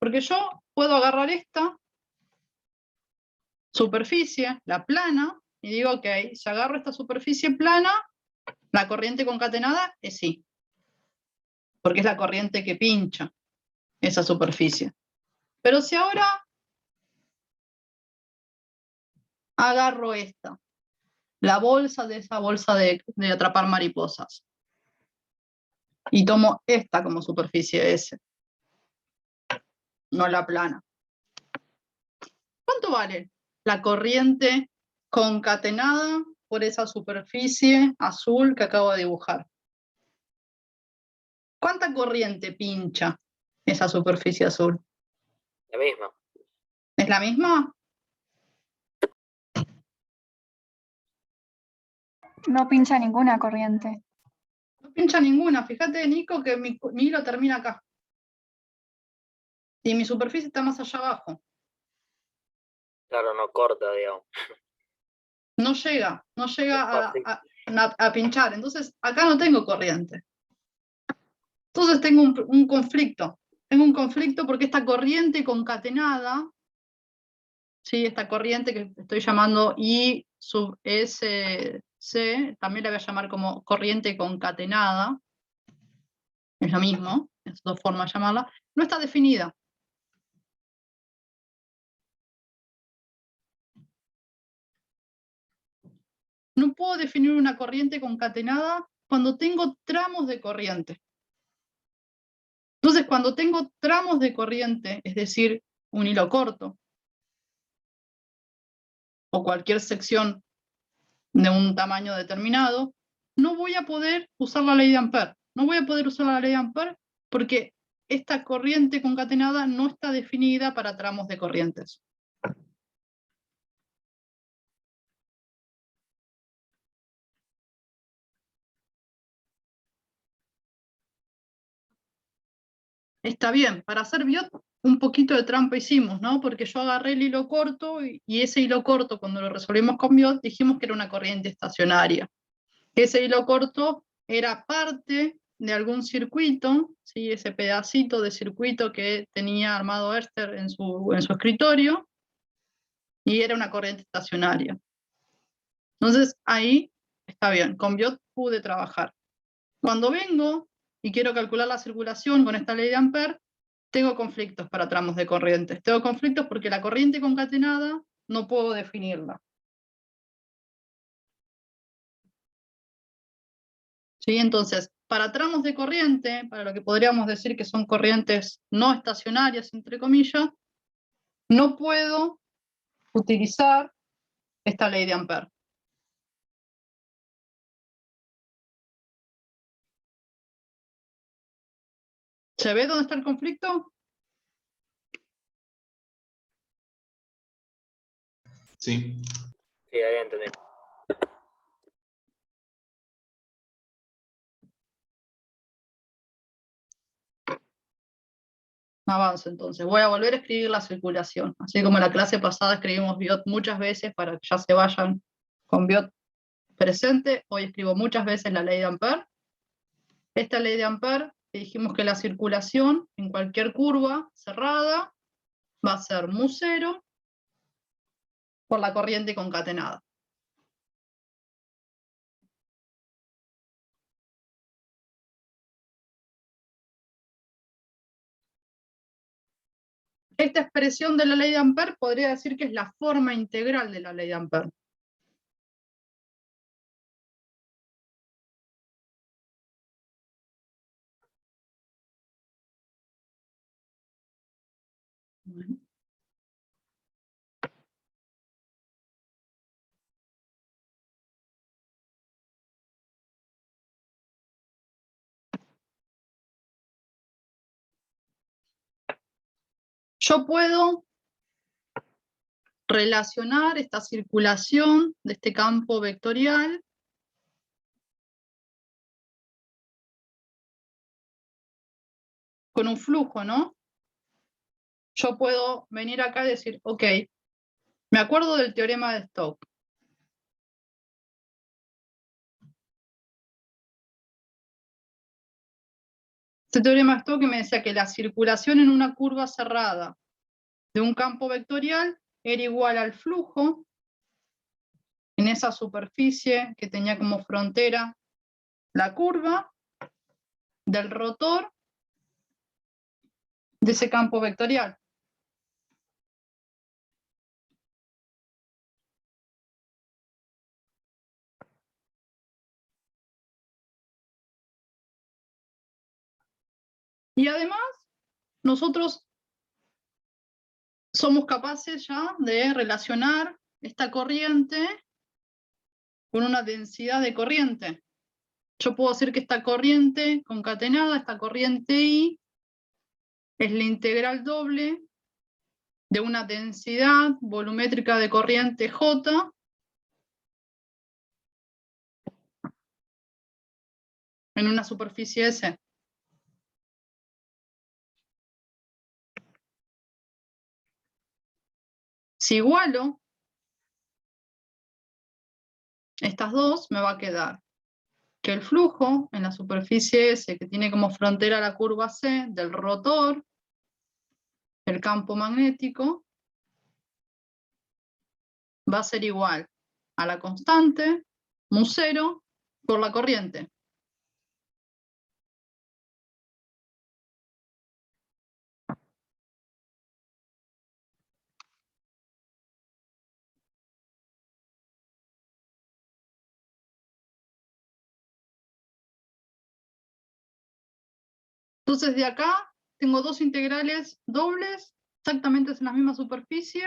Porque yo puedo agarrar esta superficie, la plana, y digo, ok, si agarro esta superficie plana, la corriente concatenada es I. Porque es la corriente que pincha esa superficie. Pero si ahora agarro esta, la bolsa de esa bolsa de atrapar mariposas, y tomo esta como superficie S, no la plana. ¿Cuánto vale la corriente concatenada por esa superficie azul que acabo de dibujar? ¿Cuánta corriente pincha esa superficie azul? La misma. ¿Es la misma? No pincha ninguna corriente. No pincha ninguna. Fíjate, Nico, que mi hilo termina acá. Y mi superficie está más allá abajo. Claro, no corta, digamos. No llega a pinchar. Entonces, acá no tengo corriente. Entonces tengo un conflicto. Tengo un conflicto porque esta corriente concatenada, ¿sí? Esta corriente que estoy llamando I sub SC, también la voy a llamar como corriente concatenada, es lo mismo, es dos formas de llamarla, no está definida. No puedo definir una corriente concatenada cuando tengo tramos de corriente. Entonces, cuando tengo tramos de corriente, es decir, un hilo corto, o cualquier sección de un tamaño determinado, no voy a poder usar la ley de Ampère. No voy a poder usar la ley de Ampère porque esta corriente concatenada no está definida para tramos de corrientes. Está bien, para hacer biot un poquito de trampa hicimos, ¿no? Porque yo agarré el hilo corto y ese hilo corto, cuando lo resolvimos con biot, dijimos que era una corriente estacionaria. Ese hilo corto era parte de algún circuito, ¿sí? Ese pedacito de circuito que tenía armado Erster en su escritorio, y era una corriente estacionaria. Entonces ahí está bien, con biot pude trabajar. Cuando vengo y quiero calcular la circulación con esta ley de Ampère, tengo conflictos para tramos de corrientes. Tengo conflictos porque la corriente concatenada no puedo definirla. ¿Sí? Entonces, para tramos de corriente, para lo que podríamos decir que son corrientes no estacionarias, entre comillas, no puedo utilizar esta ley de Ampère. ¿Se ve dónde está el conflicto? Sí. Sí, ahí entendí. Avanzo entonces. Voy a volver a escribir la circulación. Así como en la clase pasada escribimos biot muchas veces para que ya se vayan con biot presente, hoy escribo muchas veces la ley de Ampère. Esta ley de Ampère, dijimos que la circulación en cualquier curva cerrada va a ser mu0 por la corriente concatenada. Esta expresión de la ley de Ampère podría decir que es la forma integral de la ley de Ampère. Bueno. Yo puedo relacionar esta circulación de este campo vectorial con un flujo, ¿no? Yo puedo venir acá y decir, ok, me acuerdo del teorema de Stokes. Este teorema de Stokes me decía que la circulación en una curva cerrada de un campo vectorial era igual al flujo en esa superficie que tenía como frontera la curva del rotor de ese campo vectorial. Y además, nosotros somos capaces ya de relacionar esta corriente con una densidad de corriente. Yo puedo decir que esta corriente concatenada, esta corriente I, es la integral doble de una densidad volumétrica de corriente J en una superficie S. Si igualo estas dos, me va a quedar que el flujo en la superficie S, que tiene como frontera la curva C del rotor, el campo magnético, va a ser igual a la constante μ0 por la corriente. Entonces de acá tengo dos integrales dobles, exactamente en la misma superficie.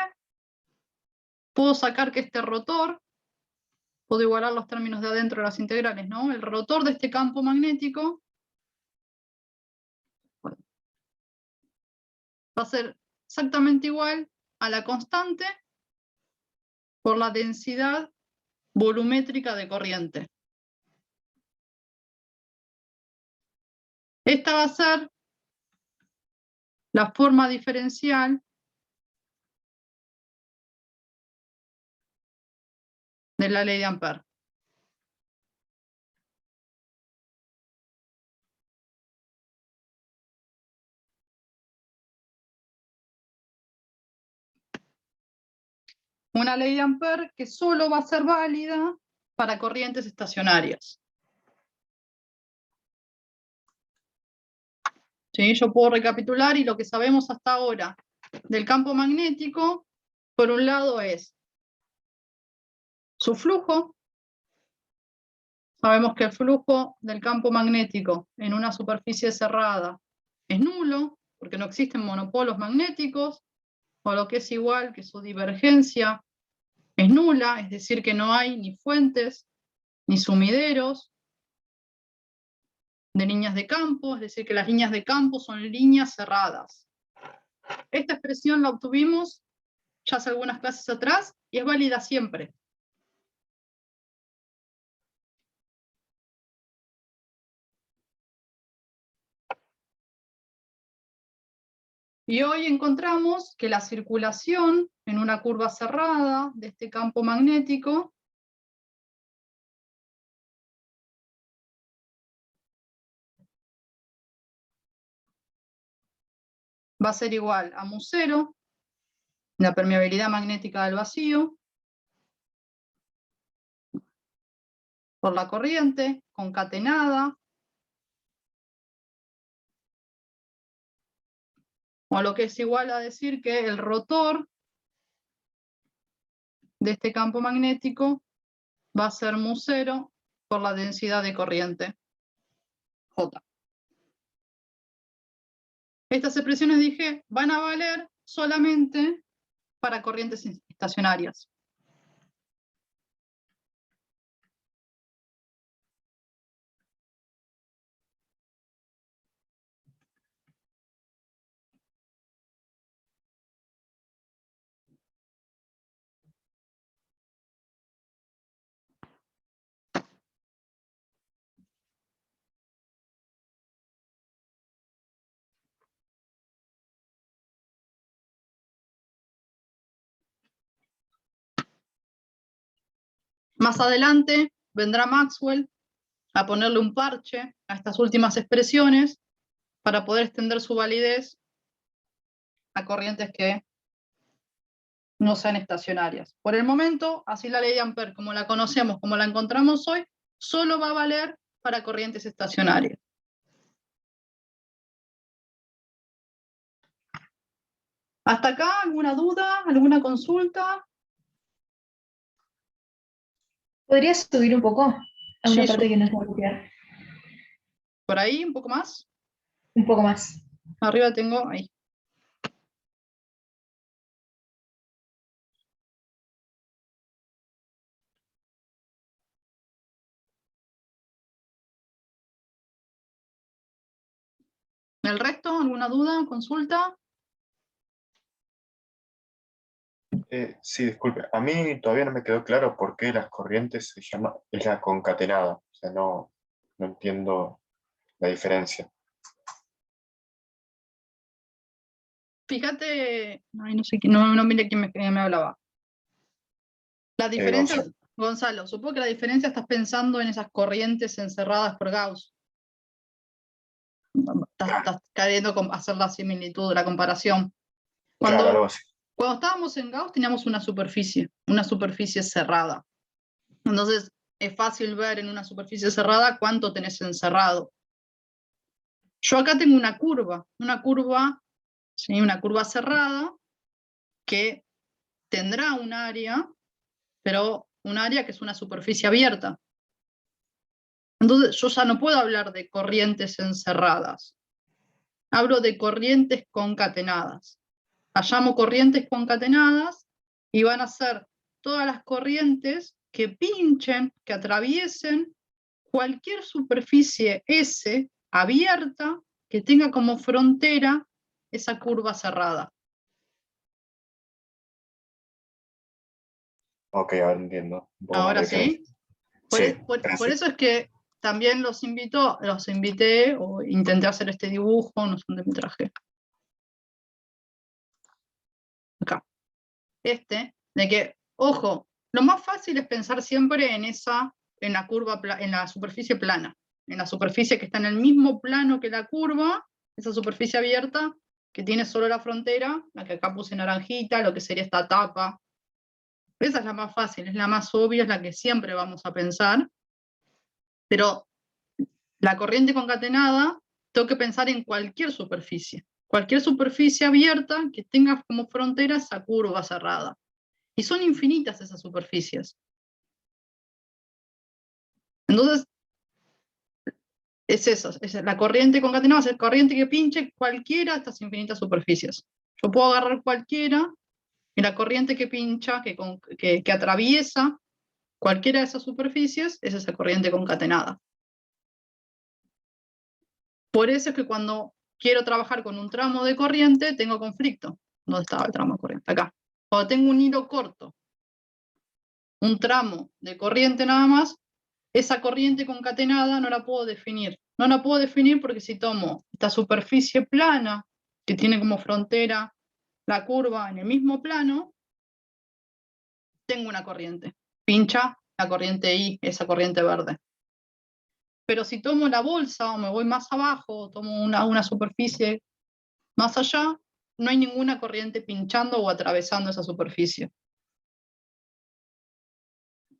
Puedo sacar que este rotor, puedo igualar los términos de adentro de las integrales, ¿no? El rotor de este campo magnético va a ser exactamente igual a la constante por la densidad volumétrica de corriente. Esta va a ser la forma diferencial de la ley de Ampère. Una ley de Ampère que solo va a ser válida para corrientes estacionarias. ¿Sí? Yo puedo recapitular y lo que sabemos hasta ahora del campo magnético, por un lado es su flujo. Sabemos que el flujo del campo magnético en una superficie cerrada es nulo, porque no existen monopolos magnéticos, o lo que es igual que su divergencia es nula, es decir, que no hay ni fuentes ni sumideros de líneas de campo, es decir, que las líneas de campo son líneas cerradas. Esta expresión la obtuvimos ya hace algunas clases atrás y es válida siempre. Y hoy encontramos que la circulación en una curva cerrada de este campo magnético va a ser igual a μ0, la permeabilidad magnética del vacío, por la corriente concatenada, o lo que es igual a decir que el rotor de este campo magnético va a ser μ0 por la densidad de corriente, J. Estas expresiones, dije, van a valer solamente para corrientes estacionarias. Más adelante vendrá Maxwell a ponerle un parche a estas últimas expresiones para poder extender su validez a corrientes que no sean estacionarias. Por el momento, así la ley de Ampère, como la conocemos, como la encontramos hoy, solo va a valer para corrientes estacionarias. ¿Hasta acá alguna duda, alguna consulta? ¿Podrías subir un poco a una Sí, parte que no está copiar? por ahí, un poco más. Un poco más. Arriba tengo, ahí. ¿El resto? ¿Alguna duda, consulta? Sí, disculpe. A mí todavía no me quedó claro por qué las corrientes se llama es la concatenada. O sea, no entiendo la diferencia. Fíjate, ay, no sé, no mire quién me hablaba. La diferencia, Gonzalo. Gonzalo, supongo que la diferencia estás pensando en esas corrientes encerradas por Gauss. Estás queriendo hacer la similitud, la comparación. Claro, algo Cuando así. estábamos en Gauss teníamos una superficie cerrada. Entonces es fácil ver en una superficie cerrada cuánto tenés encerrado. Yo acá tengo una curva, ¿sí? Una curva cerrada que tendrá un área, pero un área que es una superficie abierta. Entonces yo ya no puedo hablar de corrientes encerradas. Hablo de corrientes concatenadas. Las llamo corrientes concatenadas y van a ser todas las corrientes que pinchen, que atraviesen cualquier superficie S abierta que tenga como frontera esa curva cerrada. Ok, ahora entiendo. Un poco más Ahora la sí. diferencia. Por, Sí, por gracias. eso es que también los invité o intenté hacer este dibujo, no sé dónde me traje. Acá. De que, ojo, lo más fácil es pensar siempre en la curva, en la superficie plana, en la superficie que está en el mismo plano que la curva, esa superficie abierta que tiene solo la frontera, la que acá puse naranjita, lo que sería esta tapa. Esa es la más fácil, es la más obvia, es la que siempre vamos a pensar. Pero la corriente concatenada, tengo que pensar en cualquier superficie abierta que tenga como frontera esa curva cerrada. Y son infinitas esas superficies. Entonces, es eso, es la corriente concatenada, es la corriente que pinche cualquiera de estas infinitas superficies. Yo puedo agarrar cualquiera, y la corriente que pincha, que atraviesa cualquiera de esas superficies, es esa corriente concatenada. Por eso es que cuando quiero trabajar con un tramo de corriente, tengo conflicto. ¿Dónde estaba el tramo de corriente? Acá. Cuando tengo un hilo corto, un tramo de corriente nada más, esa corriente concatenada no la puedo definir. No la puedo definir porque si tomo esta superficie plana, que tiene como frontera la curva en el mismo plano, tengo una corriente. Pincha la corriente I, esa corriente verde. Pero si tomo la bolsa o me voy más abajo, o tomo una superficie más allá, no hay ninguna corriente pinchando o atravesando esa superficie.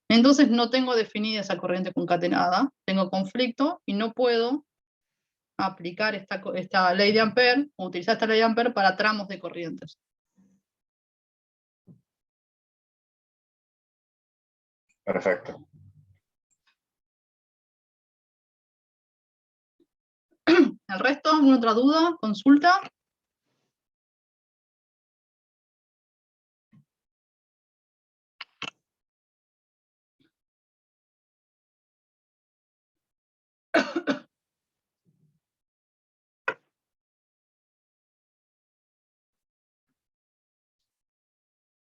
Entonces no tengo definida esa corriente concatenada, tengo conflicto y no puedo aplicar esta ley de Ampère, o utilizar esta ley de Ampère para tramos de corrientes. Perfecto. ¿El resto? ¿Alguna otra duda? ¿Consulta?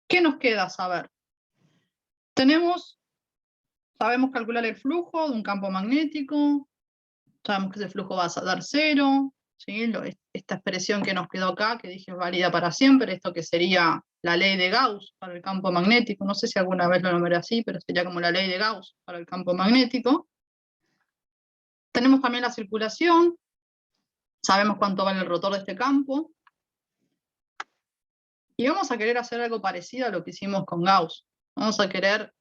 ¿Qué nos queda saber? Sabemos calcular el flujo de un campo magnético, sabemos que ese flujo va a dar cero, ¿sí? Esta expresión que nos quedó acá, que dije es válida para siempre, esto que sería la ley de Gauss para el campo magnético, no sé si alguna vez lo nombré así, pero sería como la ley de Gauss para el campo magnético. Tenemos también la circulación, Sabemos cuánto vale el rotor de este campo. Y vamos a querer hacer algo parecido a lo que hicimos con Gauss. Vamos a querer,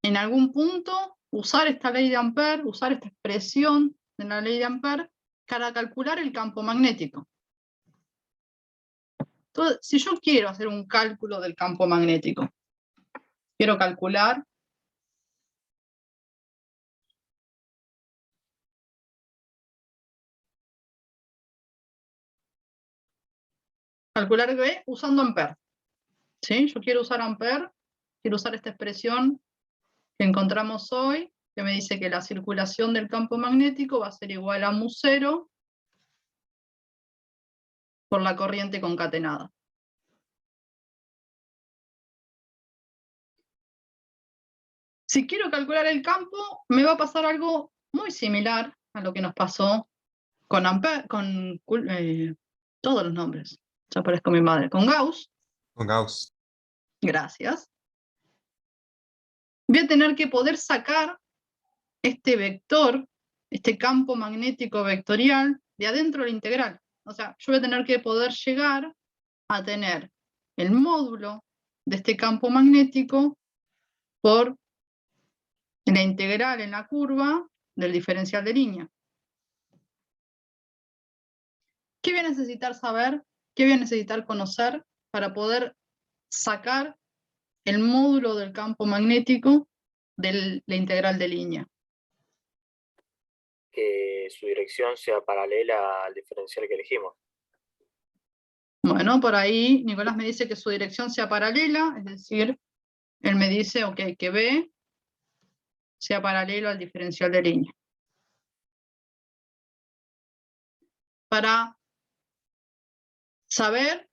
en algún punto, usar esta ley de Ampère, usar esta expresión de la ley de Ampère para calcular el campo magnético. Entonces, si yo quiero hacer un cálculo del campo magnético, quiero calcular ¿qué? Usando Ampère. ¿Sí? Yo quiero usar Ampère, quiero usar esta expresión que encontramos hoy, que me dice que la circulación del campo magnético va a ser igual a mu0 por la corriente concatenada. Si quiero calcular el campo, me va a pasar algo muy similar a lo que nos pasó con Ampère, con todos los nombres. Ya parezco mi madre. Con Gauss. Con Gauss. Gracias. Voy a tener que poder sacar este vector, este campo magnético vectorial, de adentro de la integral. O sea, yo voy a tener que poder llegar a tener el módulo de este campo magnético por la integral en la curva del diferencial de línea. ¿Qué voy a necesitar saber? ¿Qué voy a necesitar conocer para poder sacar el módulo del campo magnético de la integral de línea? Que su dirección sea paralela al diferencial que elegimos. Bueno, por ahí Nicolás me dice que su dirección sea paralela, es decir, él me dice, ok, que B sea paralelo al diferencial de línea. Para saber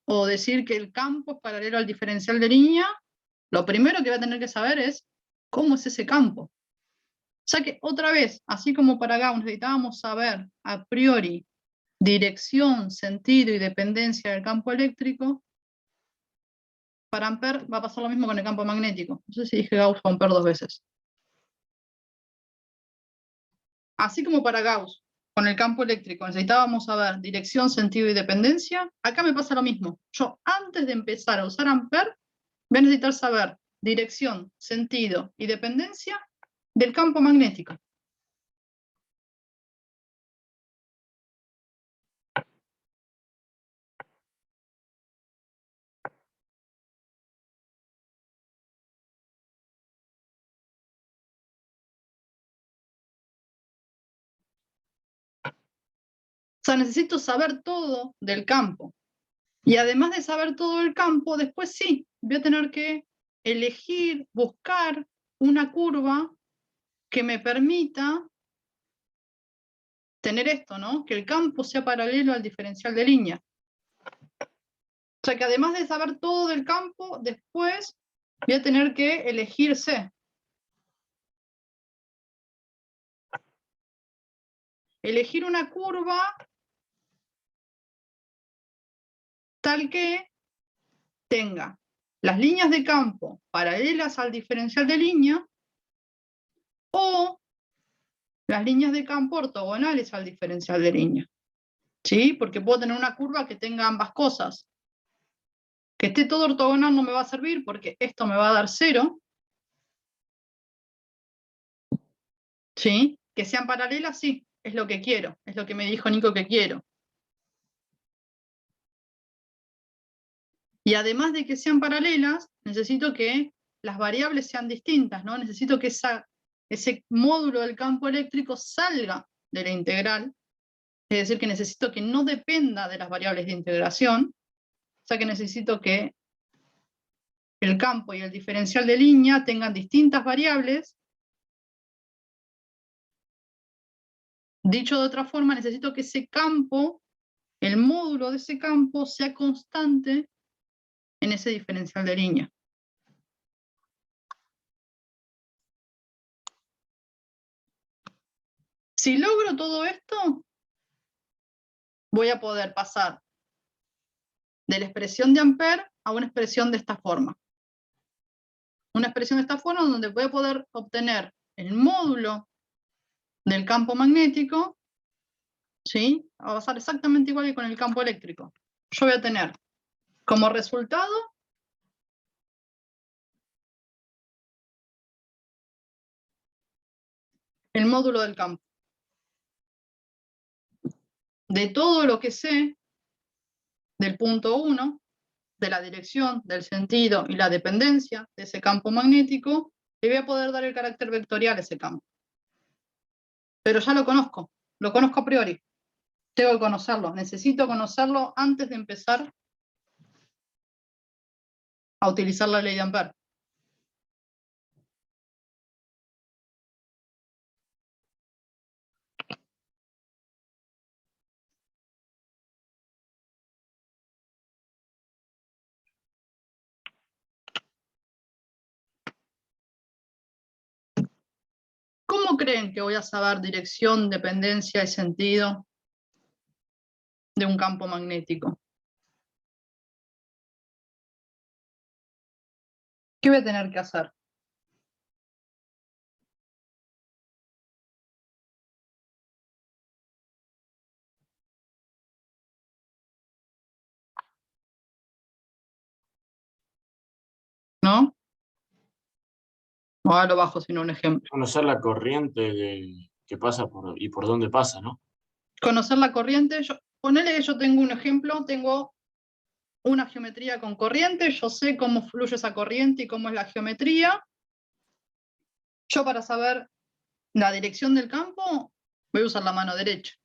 o decir que el campo es paralelo al diferencial de línea, lo primero que voy a tener que saber es cómo es ese campo. O sea que otra vez, así como para Gauss necesitábamos saber a priori dirección, sentido y dependencia del campo eléctrico, para Ampère va a pasar lo mismo con el campo magnético. No sé si dije Gauss o Ampère dos veces. Así como para Gauss, con el campo eléctrico necesitábamos saber dirección, sentido y dependencia, acá me pasa lo mismo. Yo antes de empezar a usar Ampère, voy a necesitar saber dirección, sentido y dependencia del campo magnético. O sea, necesito saber todo del campo. Y además de saber todo del campo, después sí, voy a tener que elegir, buscar una curva que me permita tener esto, ¿no? Que el campo sea paralelo al diferencial de línea. O sea que además de saber todo del campo, después voy a tener que elegir C. Elegir una curva tal que tenga las líneas de campo paralelas al diferencial de línea o las líneas de campo ortogonales al diferencial de línea. ¿Sí? Porque puedo tener una curva que tenga ambas cosas. Que esté todo ortogonal no me va a servir porque esto me va a dar 0. ¿Sí? Que sean paralelas, sí, es lo que quiero, es lo que me dijo Nico que quiero. Y además de que sean paralelas, necesito que las variables sean distintas, ¿no? Necesito que ese módulo del campo eléctrico salga de la integral, es decir, que necesito que no dependa de las variables de integración, o sea que necesito que el campo y el diferencial de línea tengan distintas variables. Dicho de otra forma, necesito que ese campo, el módulo de ese campo, sea constante en ese diferencial de línea. Si logro todo esto, voy a poder pasar de la expresión de Ampère a una expresión de esta forma. Una expresión de esta forma donde voy a poder obtener el módulo del campo magnético ¿Sí? Va a pasar exactamente igual que con el campo eléctrico. Yo voy a tener como resultado el módulo del campo. De todo lo que sé del punto 1, de la dirección, del sentido y la dependencia de ese campo magnético, le voy a poder dar el carácter vectorial a ese campo. Pero ya lo conozco a priori. Tengo que conocerlo, necesito conocerlo antes de empezar a utilizar la ley de Ampère. ¿Cómo creen que voy a saber dirección, dependencia y sentido de un campo magnético? ¿Qué voy a tener que hacer? ¿No? Ahora lo bajo sin un ejemplo. Conocer la corriente que pasa y por dónde pasa, ¿no? Conocer la corriente, ponele que yo tengo un ejemplo, tengo una geometría con corriente, yo sé cómo fluye esa corriente y cómo es la geometría. Yo para saber la dirección del campo voy a usar la mano derecha.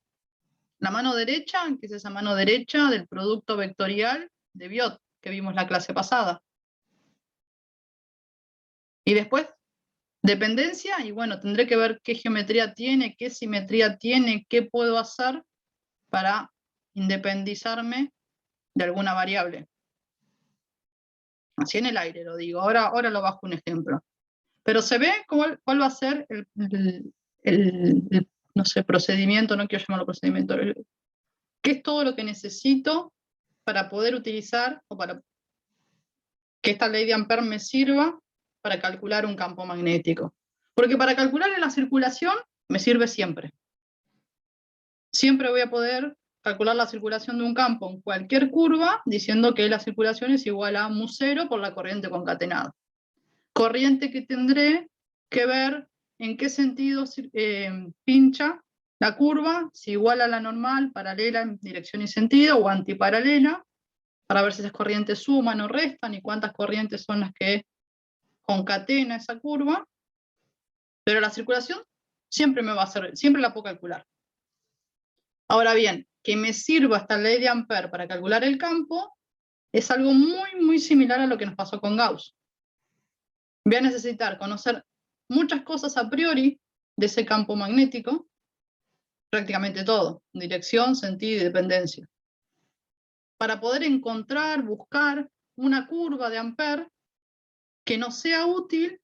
La mano derecha, que es esa mano derecha del producto vectorial de Biot, que vimos la clase pasada. Y después, dependencia, y bueno, tendré que ver qué geometría tiene, qué simetría tiene, qué puedo hacer para independizarme de alguna variable. Así en el aire lo digo, ahora lo bajo un ejemplo. Pero se ve cuál va a ser el no sé, procedimiento, no quiero llamarlo procedimiento, qué es todo lo que necesito para poder utilizar o para que esta ley de Ampère me sirva para calcular un campo magnético. Porque para calcular en la circulación me sirve siempre. Siempre voy a poder calcular la circulación de un campo en cualquier curva diciendo que la circulación es igual a mu0 por la corriente concatenada. Corriente que tendré que ver en qué sentido pincha la curva, si igual a la normal, paralela en dirección y sentido, o antiparalela, para ver si esas corrientes suman o restan y cuántas corrientes son las que concatena esa curva. Pero la circulación siempre me va a servir, siempre la puedo calcular. Ahora bien, que me sirva esta ley de Ampère para calcular el campo es algo muy similar a lo que nos pasó con Gauss. Voy a necesitar conocer muchas cosas a priori de ese campo magnético, prácticamente todo, dirección, sentido y dependencia, para poder encontrar, buscar una curva de Ampère que nos sea útil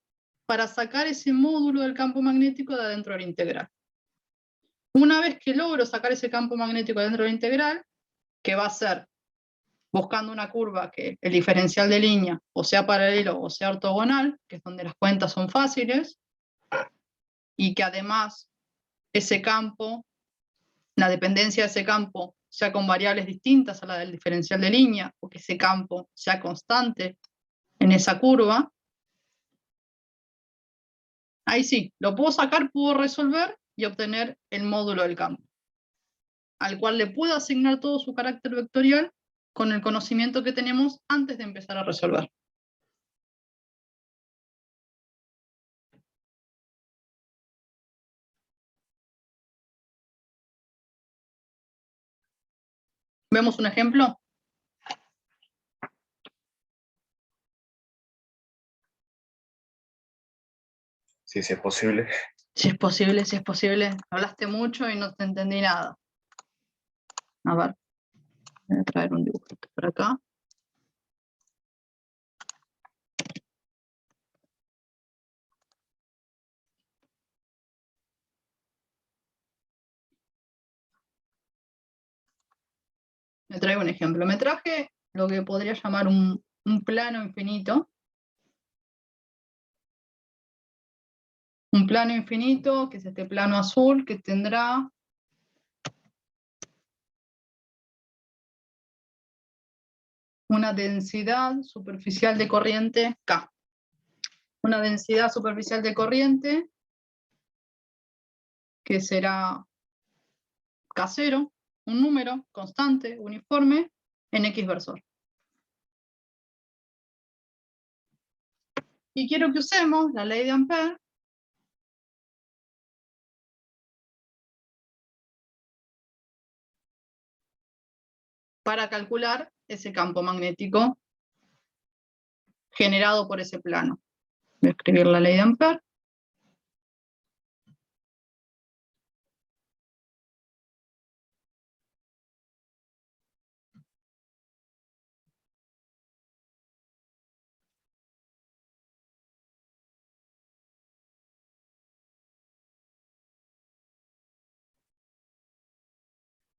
para sacar ese módulo del campo magnético de adentro de la integral. Una vez que logro sacar ese campo magnético dentro de la integral, que va a ser buscando una curva que el diferencial de línea o sea paralelo o sea ortogonal, que es donde las cuentas son fáciles, y que además ese campo, la dependencia de ese campo sea con variables distintas a la del diferencial de línea, o que ese campo sea constante en esa curva, ahí sí, lo puedo sacar, puedo resolver y obtener el módulo del campo, al cual le puedo asignar todo su carácter vectorial con el conocimiento que tenemos antes de empezar a resolver. ¿Vemos un ejemplo? Sí, si es posible. Si es posible, si es posible. Hablaste mucho y no te entendí nada. A ver, voy a traer un dibujito por acá. Me traigo un ejemplo. Me traje lo que podría llamar un plano infinito. Un plano infinito, que es este plano azul, que tendrá una densidad superficial de corriente K. Una densidad superficial de corriente que será K0, un número constante, uniforme, en X versor. Y quiero que usemos la ley de Ampère para calcular ese campo magnético generado por ese plano. Voy a escribir la ley de Ampère.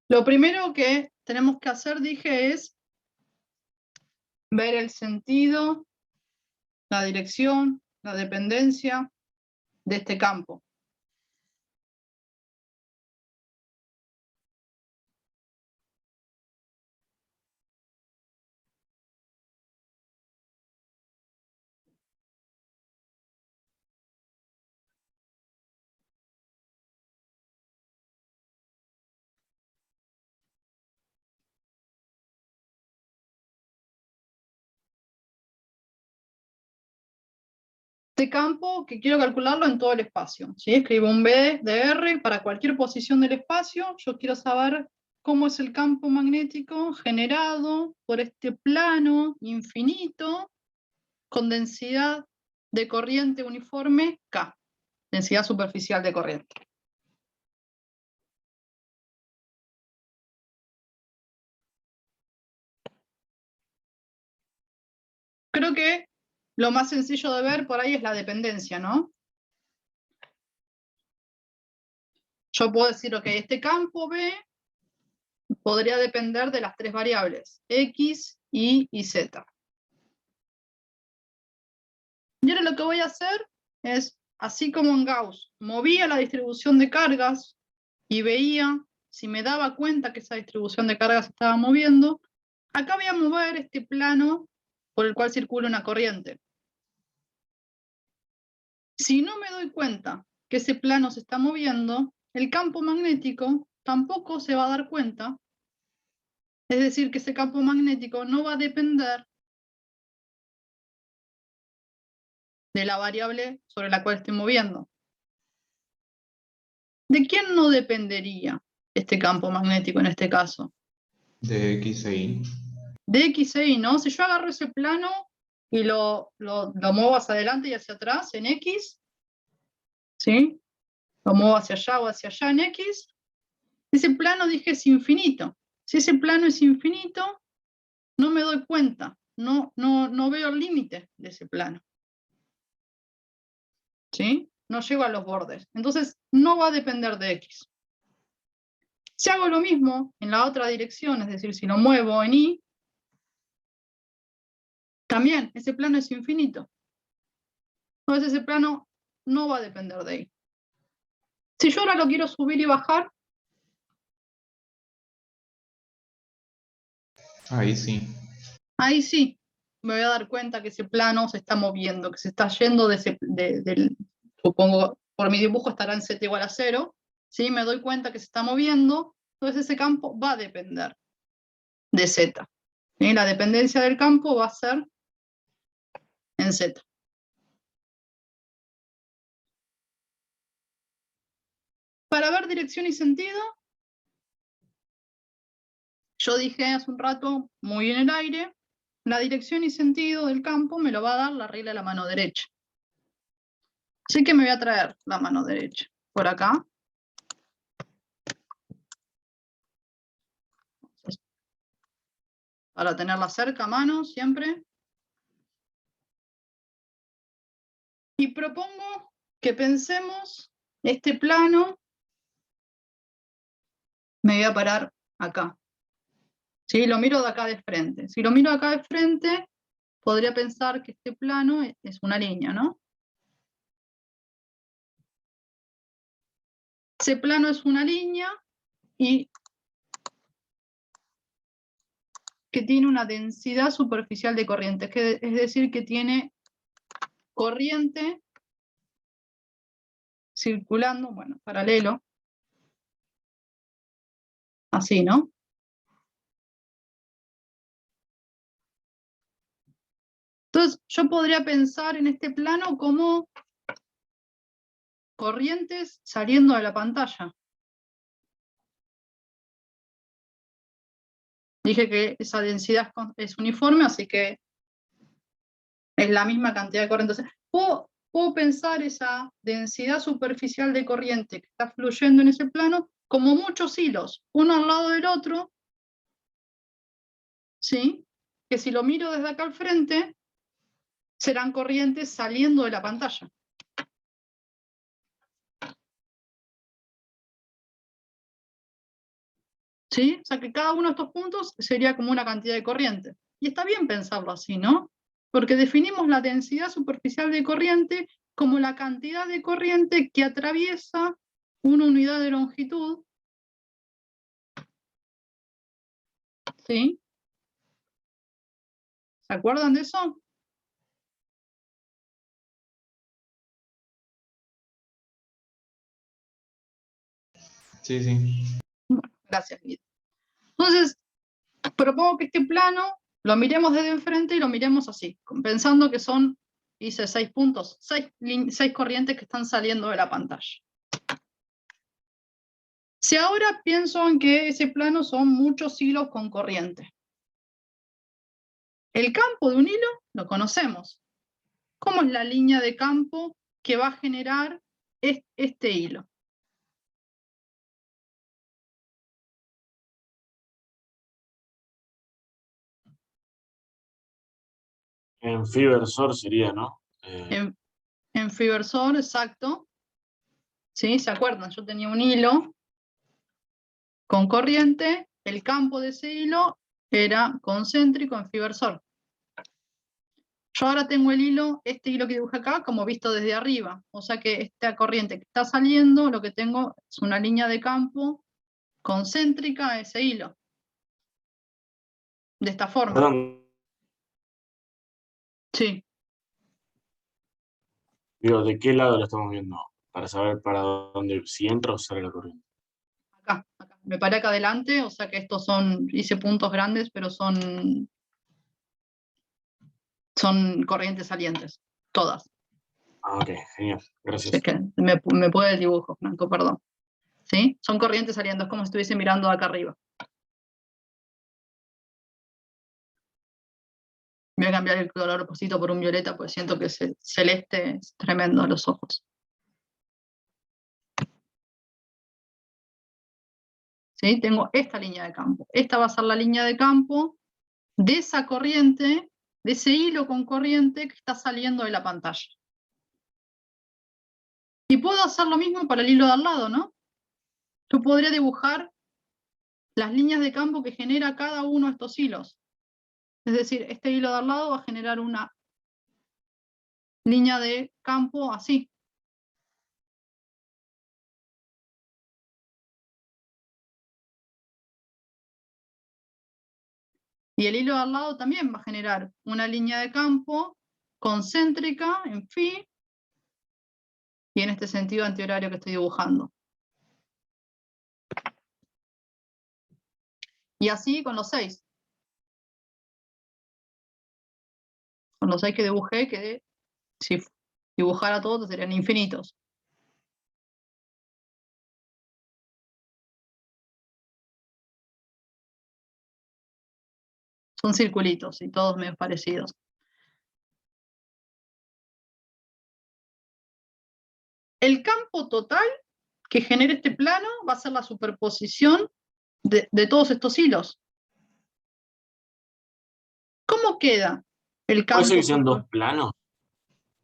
Lo primero que tenemos que hacer, dije, es ver el sentido, la dirección, la dependencia de este campo. Este campo que quiero calcularlo en todo el espacio, ¿sí? Escribo un B de R para cualquier posición del espacio. Yo quiero saber cómo es el campo magnético generado por este plano infinito con densidad de corriente uniforme K, densidad superficial de corriente. Creo que lo más sencillo de ver por ahí es la dependencia, ¿no? Yo puedo decir, ok, este campo B podría depender de las tres variables, X, Y y Z. Y ahora lo que voy a hacer es, así como en Gauss, movía la distribución de cargas y veía si me daba cuenta que esa distribución de cargas se estaba moviendo, acá voy a mover este plano por el cual circula una corriente. Si no me doy cuenta que ese plano se está moviendo, el campo magnético tampoco se va a dar cuenta. Es decir, que ese campo magnético no va a depender de la variable sobre la cual estoy moviendo. ¿De quién no dependería este campo magnético en este caso? De X e Y. De X e Y, ¿no? Si yo agarro ese plano y lo muevo hacia adelante y hacia atrás en X, ¿sí? Lo muevo hacia allá o hacia allá en X, ese plano, dije, es infinito. Si ese plano es infinito, no me doy cuenta, no veo el límite de ese plano. ¿Sí? No llego a los bordes. Entonces, no va a depender de X. Si hago lo mismo en la otra dirección, es decir, si lo muevo en Y, también ese plano es infinito. Entonces, ese plano no va a depender de Y. Si yo ahora lo quiero subir y bajar, Ahí sí. ahí sí me voy a dar cuenta que ese plano se está moviendo, que se está yendo supongo, por mi dibujo estará en Z igual a 0, ¿sí? Me doy cuenta que se está moviendo, entonces ese campo va a depender de Z. ¿Sí? La dependencia del campo va a ser en Z. Para ver dirección y sentido, yo dije hace un rato, muy en el aire, la dirección y sentido del campo me lo va a dar la regla de la mano derecha. Así que me voy a traer la mano derecha por acá. Para tenerla cerca a mano siempre. Y propongo que pensemos este plano, me voy a parar acá. ¿Sí? Lo miro de acá de frente. Si lo miro acá de frente, podría pensar que este plano es una línea, ¿no? Ese plano es una línea y que tiene una densidad superficial de corriente, es decir, que tiene corriente circulando, bueno, paralelo, así, ¿no? Entonces, yo podría pensar en este plano como corrientes saliendo de la pantalla. Dije que esa densidad es uniforme, así que es la misma cantidad de corriente. Entonces, puedo pensar esa densidad superficial de corriente que está fluyendo en ese plano como muchos hilos, uno al lado del otro, ¿sí? Que si lo miro desde acá al frente, serán corrientes saliendo de la pantalla. ¿Sí? O sea que cada uno de estos puntos sería como una cantidad de corriente. Y está bien pensarlo así, ¿no? Porque definimos la densidad superficial de corriente como la cantidad de corriente que atraviesa una unidad de longitud. ¿Sí? ¿Se acuerdan de eso? Sí, sí. Gracias, Guido. Entonces, propongo que este plano lo miremos desde enfrente y lo miremos así, pensando que son, hice 6 puntos, 6 corrientes que están saliendo de la pantalla. Si ahora pienso en que ese plano son muchos hilos con corriente. El campo de un hilo lo conocemos. ¿Cómo es la línea de campo que va a generar este hilo? En Fibersor sería, ¿no? En Fibersor, exacto. ¿Sí? ¿Se acuerdan? Yo tenía un hilo con corriente, el campo de ese hilo era concéntrico en Fibersor. Yo ahora tengo el hilo, este hilo que dibujé acá, como visto desde arriba. O sea que esta corriente que está saliendo, lo que tengo es una línea de campo concéntrica a ese hilo. De esta forma. Perdón, Sí. digo, ¿de qué lado lo estamos viendo? Para saber para dónde, si entra o sale la corriente. Acá. Me paré acá adelante, o sea que estos son, hice puntos grandes, pero son corrientes salientes, todas. Ah, ok, genial, gracias. Es que me puede el dibujo, Franco, perdón. ¿Sí? Son corrientes saliendo, es como si estuviese mirando acá arriba. Voy a cambiar el color rosito por un violeta, porque siento que ese celeste es tremendo a los ojos. ¿Sí? Tengo esta línea de campo. Esta va a ser la línea de campo de esa corriente, de ese hilo con corriente que está saliendo de la pantalla. Y puedo hacer lo mismo para el hilo de al lado, ¿no? Yo podría dibujar las líneas de campo que genera cada uno de estos hilos. Es decir, este hilo de al lado va a generar una línea de campo así. Y el hilo de al lado también va a generar una línea de campo concéntrica en phi y en este sentido antihorario que estoy dibujando. Y así con los 6. Con los 6 que dibujé, que si dibujara todos serían infinitos. Son circulitos y todos medio parecidos. El campo total que genere este plano va a ser la superposición de todos estos hilos. ¿Cómo queda el campo? ¿Puede ser que sean dos planos?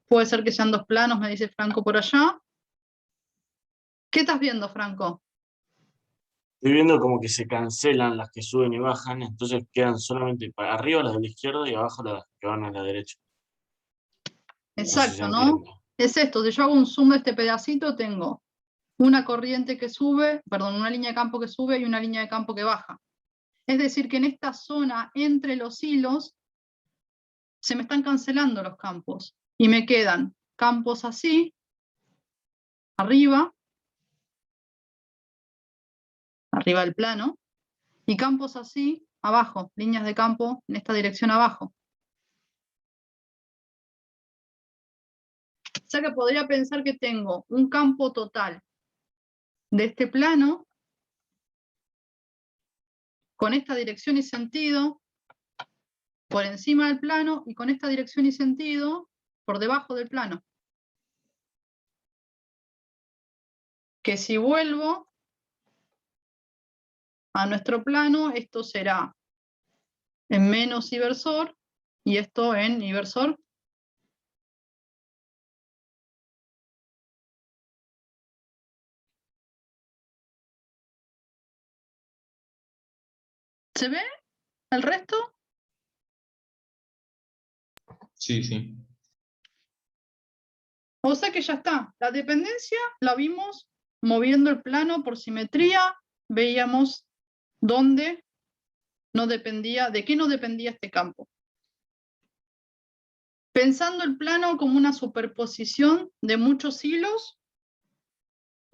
Puede ser que sean dos planos, me dice Franco por allá. ¿Qué estás viendo, Franco? Estoy viendo como que se cancelan las que suben y bajan, entonces quedan solamente para arriba las de la izquierda y abajo las que van a la derecha. Exacto, No sé si ¿no? entiendo. Es esto, si yo hago un zoom de este pedacito, tengo una corriente que sube, perdón, una línea de campo que sube y una línea de campo que baja. Es decir, que en esta zona entre los hilos se me están cancelando los campos y me quedan campos así, arriba del plano, y campos así, abajo, líneas de campo en esta dirección abajo. O sea que podría pensar que tengo un campo total de este plano con esta dirección y sentido por encima del plano y con esta dirección y sentido por debajo del plano. Que si vuelvo a nuestro plano, esto será en menos inversor y esto en inversor. ¿Se ve el resto? Sí, sí. O sea que ya está. La dependencia la vimos moviendo el plano por simetría. Veíamos dónde no dependía, de qué no dependía este campo. Pensando el plano como una superposición de muchos hilos,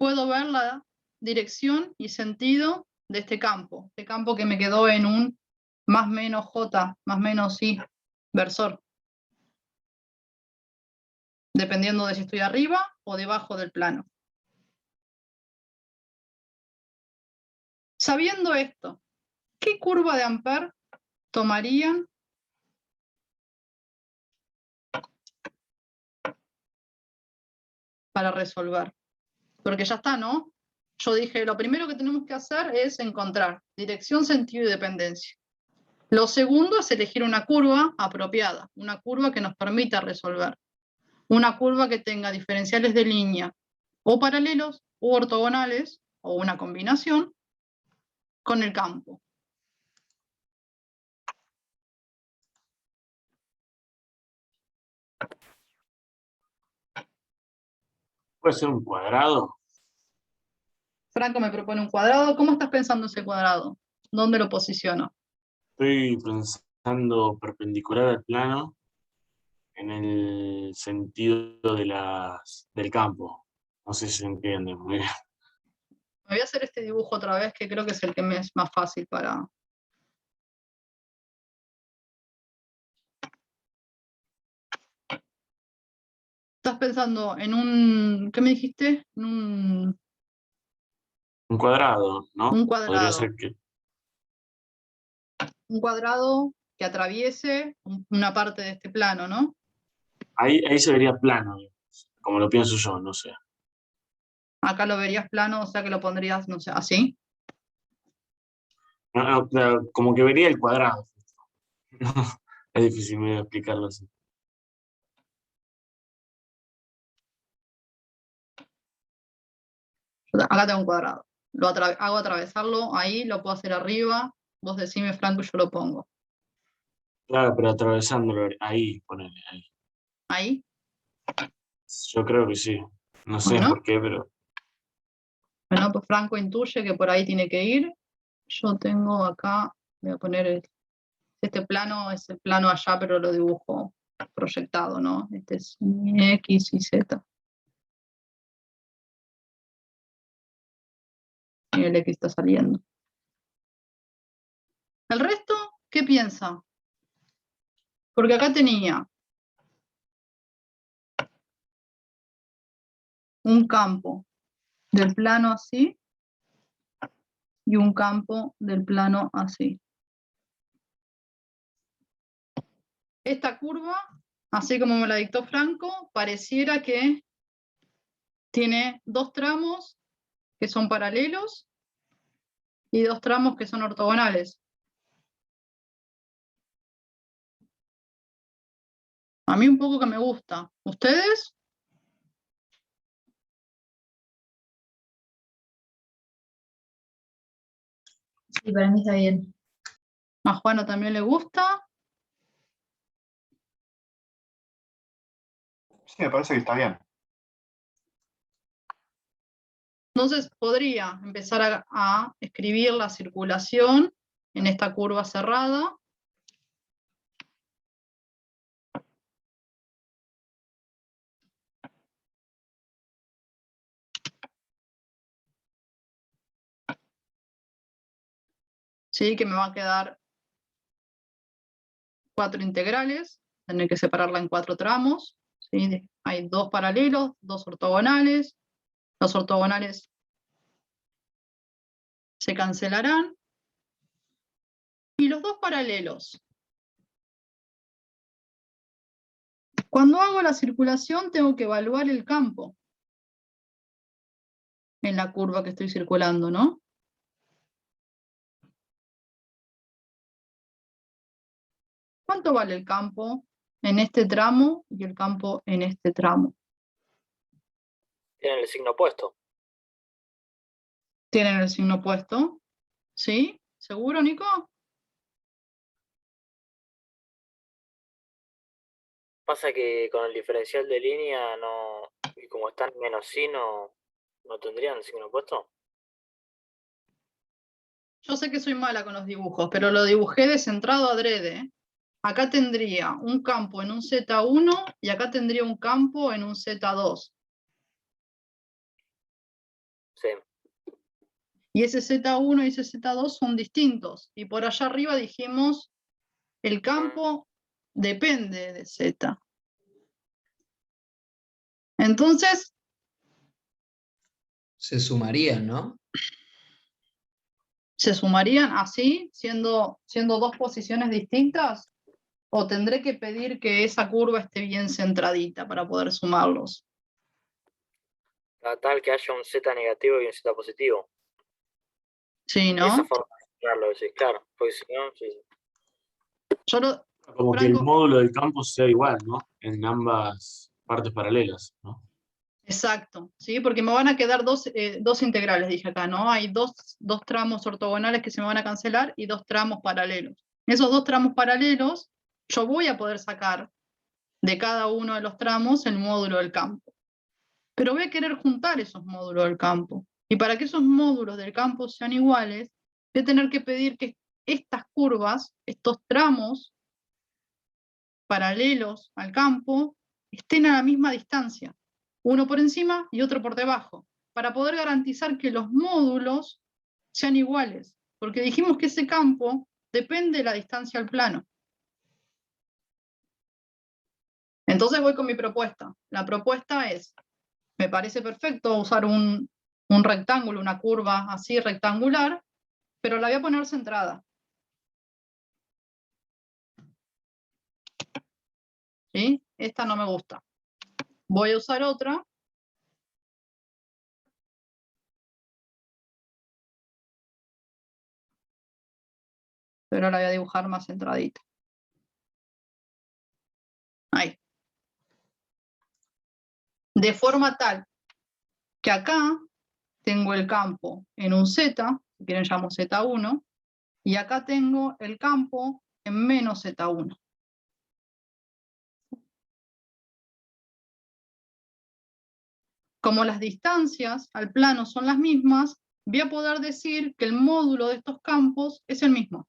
puedo ver la dirección y sentido de este campo que me quedó en un más menos J, más menos I, versor. Dependiendo de si estoy arriba o debajo del plano. Sabiendo esto, ¿qué curva de Ampère tomarían para resolver? Porque ya está, ¿no? Yo dije, lo primero que tenemos que hacer es encontrar dirección, sentido y dependencia. Lo segundo es elegir una curva apropiada, una curva que nos permita resolver. Una curva que tenga diferenciales de línea o paralelos u ortogonales, o una combinación, con el campo. ¿Puede ser un cuadrado? Franco me propone un cuadrado. ¿Cómo estás pensando ese cuadrado? ¿Dónde lo posiciono? Estoy pensando perpendicular al plano en el sentido del campo. No sé si se entiende muy bien. Me voy a hacer este dibujo otra vez, que creo que es el que me es más fácil para... Estás pensando en un... ¿Qué me dijiste? En Un cuadrado, ¿no? un Podría cuadrado. ser que... Un cuadrado que atraviese una parte de este plano, ¿no? Ahí se vería plano, como lo pienso yo, no sé. Acá lo verías plano, o sea que lo pondrías, no sé, así. No, claro, como que vería el cuadrado. Es difícil medio explicarlo así. Acá tengo un cuadrado. Hago atravesarlo, ahí lo puedo hacer arriba. Vos decime, Franco, y yo lo pongo. Claro, pero atravesándolo ahí, ponele ahí. Ahí. Yo creo que sí. No sé Bueno. por qué, pero... Bueno, pues Franco intuye que por ahí tiene que ir. Yo tengo acá, voy a poner este plano, es el plano allá, pero lo dibujo proyectado, ¿no? Este es mi X y Z. Y el X está saliendo. ¿El resto qué piensa? Porque acá tenía un campo del plano así y un campo del plano así. Esta curva, así como me la dictó Franco, pareciera que tiene dos tramos que son paralelos y dos tramos que son ortogonales. A mí un poco que me gusta. ¿Ustedes? Sí, para mí está bien. ¿A Juana también le gusta? Sí, me parece que está bien. Entonces podría empezar a escribir la circulación en esta curva cerrada. ¿Sí? Que me va a quedar 4 integrales, tener que separarla en 4 tramos. ¿Sí? Hay 2 paralelos, 2 ortogonales. Los ortogonales se cancelarán. Y los 2 paralelos. Cuando hago la circulación tengo que evaluar el campo en la curva que estoy circulando, ¿no? ¿Cuánto vale el campo en este tramo y el campo en este tramo? Tienen el signo opuesto. ¿Tienen el signo opuesto? ¿Sí? ¿Seguro, Nico? Pasa que con el diferencial de línea no, y como están menos sí, no tendrían el signo opuesto. Yo sé que soy mala con los dibujos, pero lo dibujé descentrado adrede. Acá tendría un campo en un Z1 y acá tendría un campo en un Z2. Sí. Y ese Z1 y ese Z2 son distintos. Y por allá arriba dijimos, el campo depende de Z. Entonces, Se sumarían, ¿no? ¿se sumarían así, siendo 2 posiciones distintas? ¿O tendré que pedir que esa curva esté bien centradita para poder sumarlos? Tal que haya un Z negativo y un Z positivo. Sí, De esa ¿no? forma, claro, sí, claro. Porque si no, sí. Yo lo, Como que el Franco, módulo del campo sea igual, ¿no? En ambas partes paralelas, ¿no? exacto, ¿sí? Porque me van a quedar 2 integrales, dije acá, ¿no? Hay dos tramos ortogonales que se me van a cancelar y 2 tramos paralelos. Esos 2 tramos paralelos, yo voy a poder sacar de cada uno de los tramos el módulo del campo. Pero voy a querer juntar esos módulos del campo. Y para que esos módulos del campo sean iguales, voy a tener que pedir que estas curvas, estos tramos paralelos al campo, estén a la misma distancia, uno por encima y otro por debajo, para poder garantizar que los módulos sean iguales, porque dijimos que ese campo depende de la distancia al plano. Entonces voy con mi propuesta. La propuesta es, me parece perfecto usar un rectángulo, una curva así rectangular, pero la voy a poner centrada. ¿Sí? Esta no me gusta. Voy a usar otra. Pero la voy a dibujar más centradita. Ahí. De forma tal que acá tengo el campo en un Z, si quieren llamo Z1, y acá tengo el campo en menos Z1. Como las distancias al plano son las mismas, voy a poder decir que el módulo de estos campos es el mismo.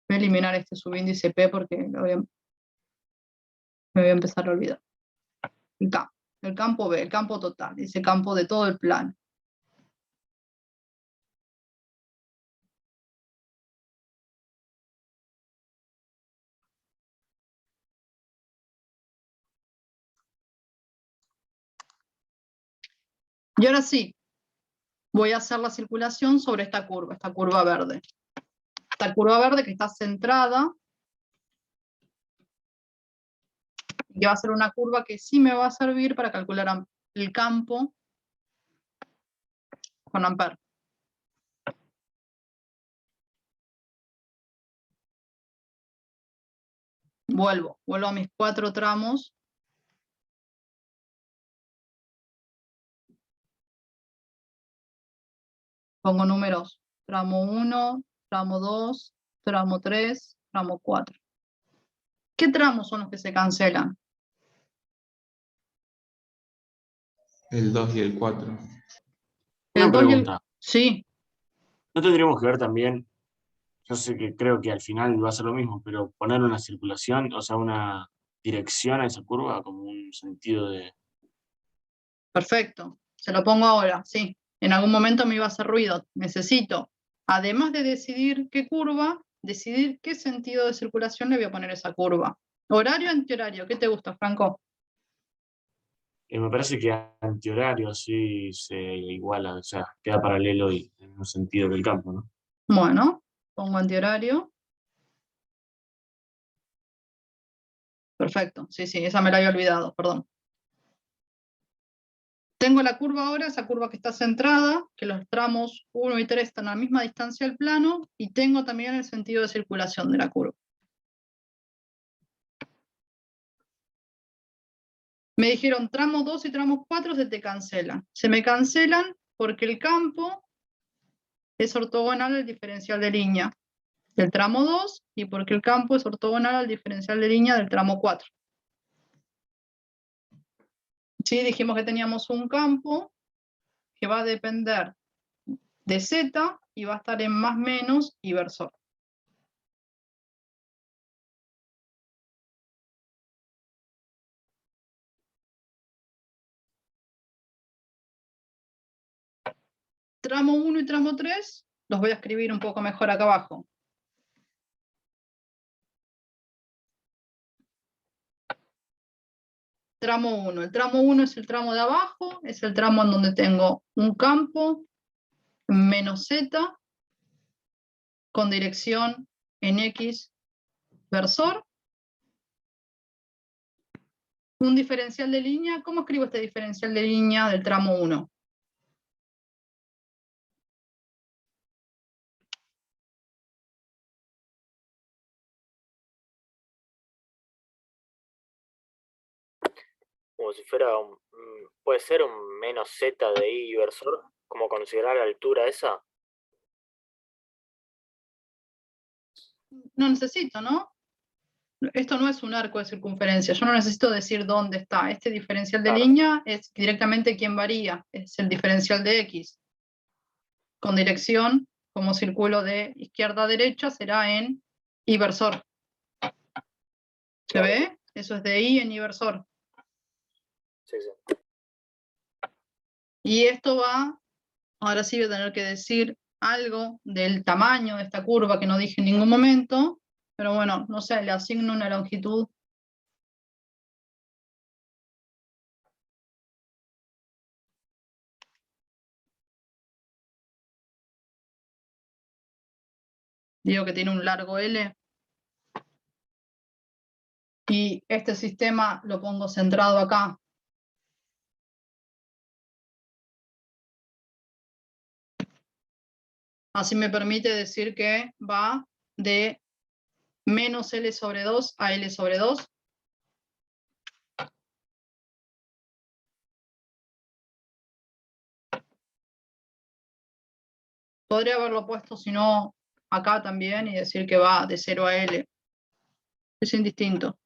Voy a eliminar este subíndice P porque me voy a empezar a olvidar. El campo B, el campo total, ese campo de todo el plano. Y ahora sí, voy a hacer la circulación sobre esta curva verde. Esta curva verde que está centrada, y que va a ser una curva que sí me va a servir para calcular el campo con Ampere. Vuelvo a mis 4 tramos. Pongo números, tramo 1, tramo 2, tramo 3, tramo 4. ¿Qué tramos son los que se cancelan? El 2 y el 4. Una El 2 y el... pregunta. Sí, ¿No tendríamos que ver también, yo sé que creo que al final va a ser lo mismo, pero poner una circulación, o sea, una dirección a esa curva como un sentido de... perfecto. Se lo pongo ahora, sí. En algún momento me iba a hacer ruido. Necesito, además de decidir qué curva, decidir qué sentido de circulación le voy a poner a esa curva. Horario, antihorario. ¿Qué te gusta, Franco? me parece que antihorario así se iguala, o sea, queda paralelo y en un sentido del campo, ¿no? Bueno, pongo antihorario. Perfecto. Sí, sí, esa me la había olvidado, perdón. Tengo la curva ahora, esa curva que está centrada, que los tramos 1 y 3 están a la misma distancia del plano, y tengo también el sentido de circulación de la curva. Me dijeron tramo 2 y tramo 4 se te cancelan. Se me cancelan porque el campo es ortogonal al diferencial de línea del tramo 2 y porque el campo es ortogonal al diferencial de línea del tramo 4. Sí, dijimos que teníamos un campo que va a depender de Z y va a estar en más menos y versor. Tramo 1 y tramo 3 los voy a escribir un poco mejor acá abajo. Tramo 1. El tramo 1 es el tramo de abajo, es el tramo en donde tengo un campo menos Z con dirección en X versor. Un diferencial de línea. ¿Cómo escribo este diferencial de línea del tramo 1? Como si fuera puede ser un menos z de i versor, como considerar la altura esa. No necesito, ¿no? Esto no es un arco de circunferencia. Yo no necesito decir dónde está. Este diferencial de Claro. línea es directamente quién varía. Es el diferencial de X. Con dirección, como circulo de izquierda a derecha, será en I versor. ¿Se Claro. ve? Eso es de I en I versor. Sí, sí. Y esto va, ahora sí voy a tener que decir algo del tamaño de esta curva que no dije en ningún momento, pero bueno, no sé, le asigno una longitud. Digo que tiene un largo L. Y este sistema lo pongo centrado acá. Así me permite decir que va de menos L sobre 2 a L sobre 2. Podría haberlo puesto, si no, acá también y decir que va de 0 a L. Es indistinto.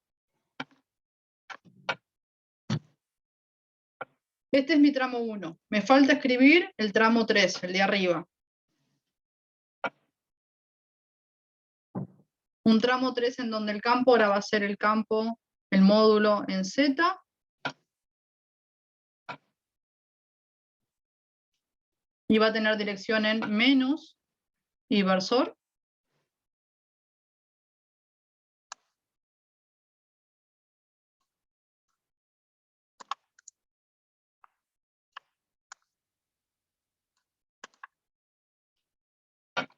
Este es mi tramo 1. Me falta escribir el tramo 3, el de arriba. Un tramo 3 en donde el campo ahora va a ser el campo, el módulo en Z. Y va a tener dirección en menos y versor.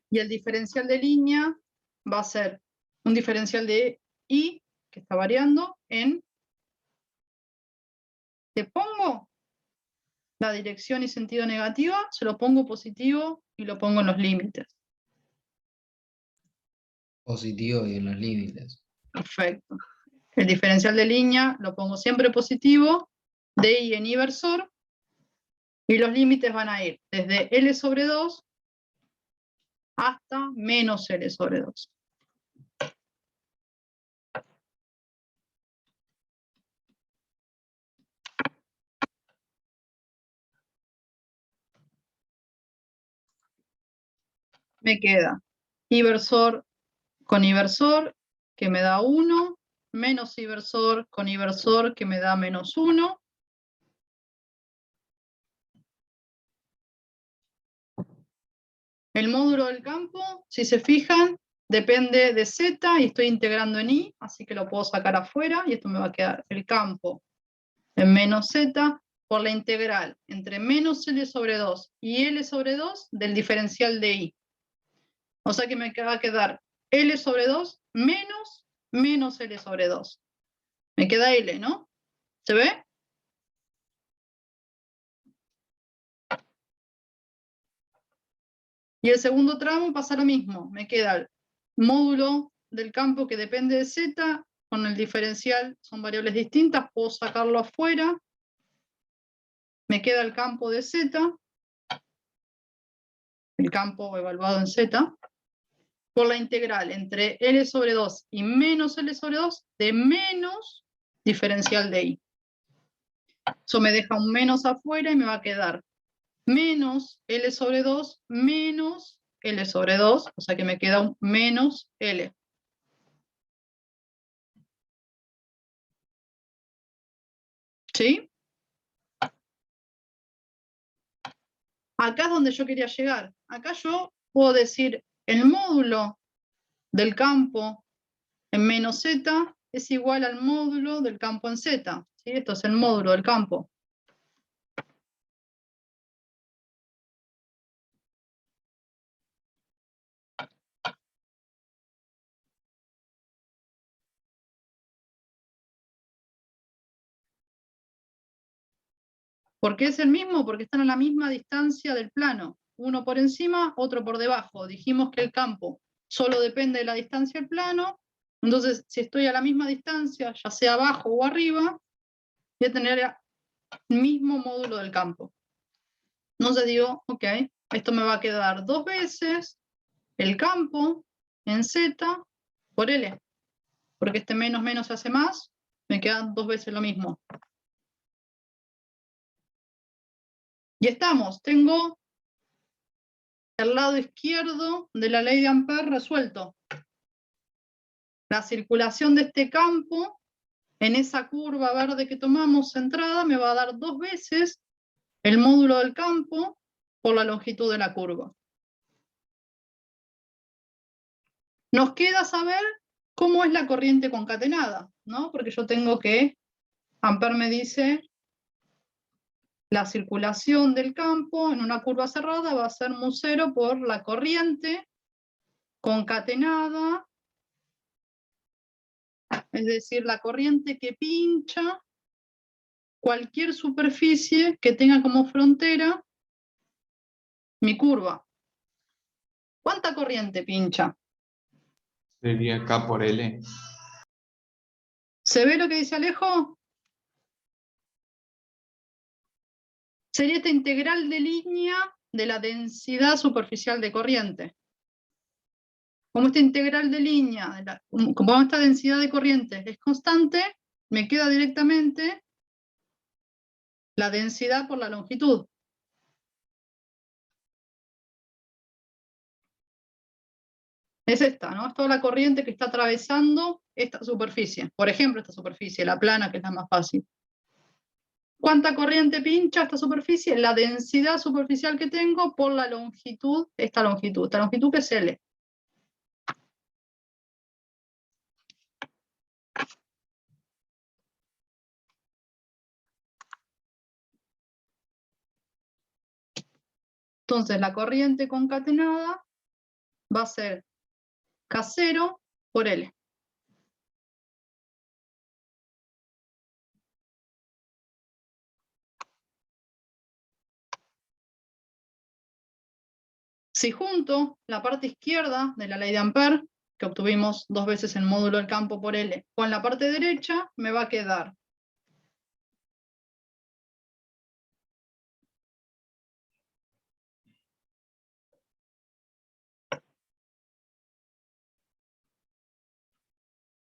Y el diferencial de línea va a ser un diferencial de I, que está variando, en... Le pongo la dirección y sentido negativa, se lo pongo positivo y lo pongo en los límites. Positivo y en los límites. Perfecto. El diferencial de línea lo pongo siempre positivo, de I en I versor, y los límites van a ir desde L sobre 2 hasta menos L sobre 2. me queda inversor con inversor, que me da 1, menos inversor con inversor, que me da menos 1. El módulo del campo, si se fijan, depende de z y estoy integrando en i, así que lo puedo sacar afuera y esto me va a quedar el campo en menos z por la integral entre menos L sobre 2 y L sobre 2 del diferencial de i. O sea que me va a quedar L sobre 2 menos L sobre 2. Me queda L, ¿no? ¿Se ve? Y el segundo tramo pasa lo mismo. Me queda el módulo del campo que depende de z, con el diferencial son variables distintas, puedo sacarlo afuera. Me queda el campo de z, el campo evaluado en z, por la integral entre L sobre 2 y menos L sobre 2 de menos diferencial de i. Eso me deja un menos afuera y me va a quedar menos L sobre 2 menos L sobre 2, o sea que me queda un menos L. ¿Sí? Acá es donde yo quería llegar. Acá yo puedo decir el módulo del campo en menos z es igual al módulo del campo en z. ¿Sí? Esto es el módulo del campo. ¿Por qué es el mismo? Porque están a la misma distancia del plano. Uno por encima, otro por debajo. Dijimos que el campo solo depende de la distancia del plano. Entonces, si estoy a la misma distancia, ya sea abajo o arriba, voy a tener el mismo módulo del campo. Entonces digo, ok, esto me va a quedar 2 veces el campo en z por L. Porque este menos menos se hace más, me quedan 2 veces lo mismo. Y estamos, tengo el lado izquierdo de la ley de Ampère resuelto. La circulación de este campo en esa curva verde que tomamos centrada me va a dar 2 veces el módulo del campo por la longitud de la curva. Nos queda saber cómo es la corriente concatenada, ¿no? Porque yo tengo que, Ampère me dice, la circulación del campo en una curva cerrada va a ser mu0 por la corriente concatenada, es decir, la corriente que pincha cualquier superficie que tenga como frontera mi curva. ¿Cuánta corriente pincha? Sería K por L. ¿Se ve lo que dice Alejo? Sería esta integral de línea de la densidad superficial de corriente. Como esta integral de línea, como esta densidad de corriente es constante, me queda directamente la densidad por la longitud. Es esta, ¿no? Es toda la corriente que está atravesando esta superficie. Por ejemplo, esta superficie, la plana, que es la más fácil. ¿Cuánta corriente pincha esta superficie? La densidad superficial que tengo por la longitud, esta longitud que es L. Entonces la corriente concatenada va a ser K0 por L. Si junto la parte izquierda de la ley de Ampère, que obtuvimos 2 veces el módulo del campo por L, con la parte derecha, me va a quedar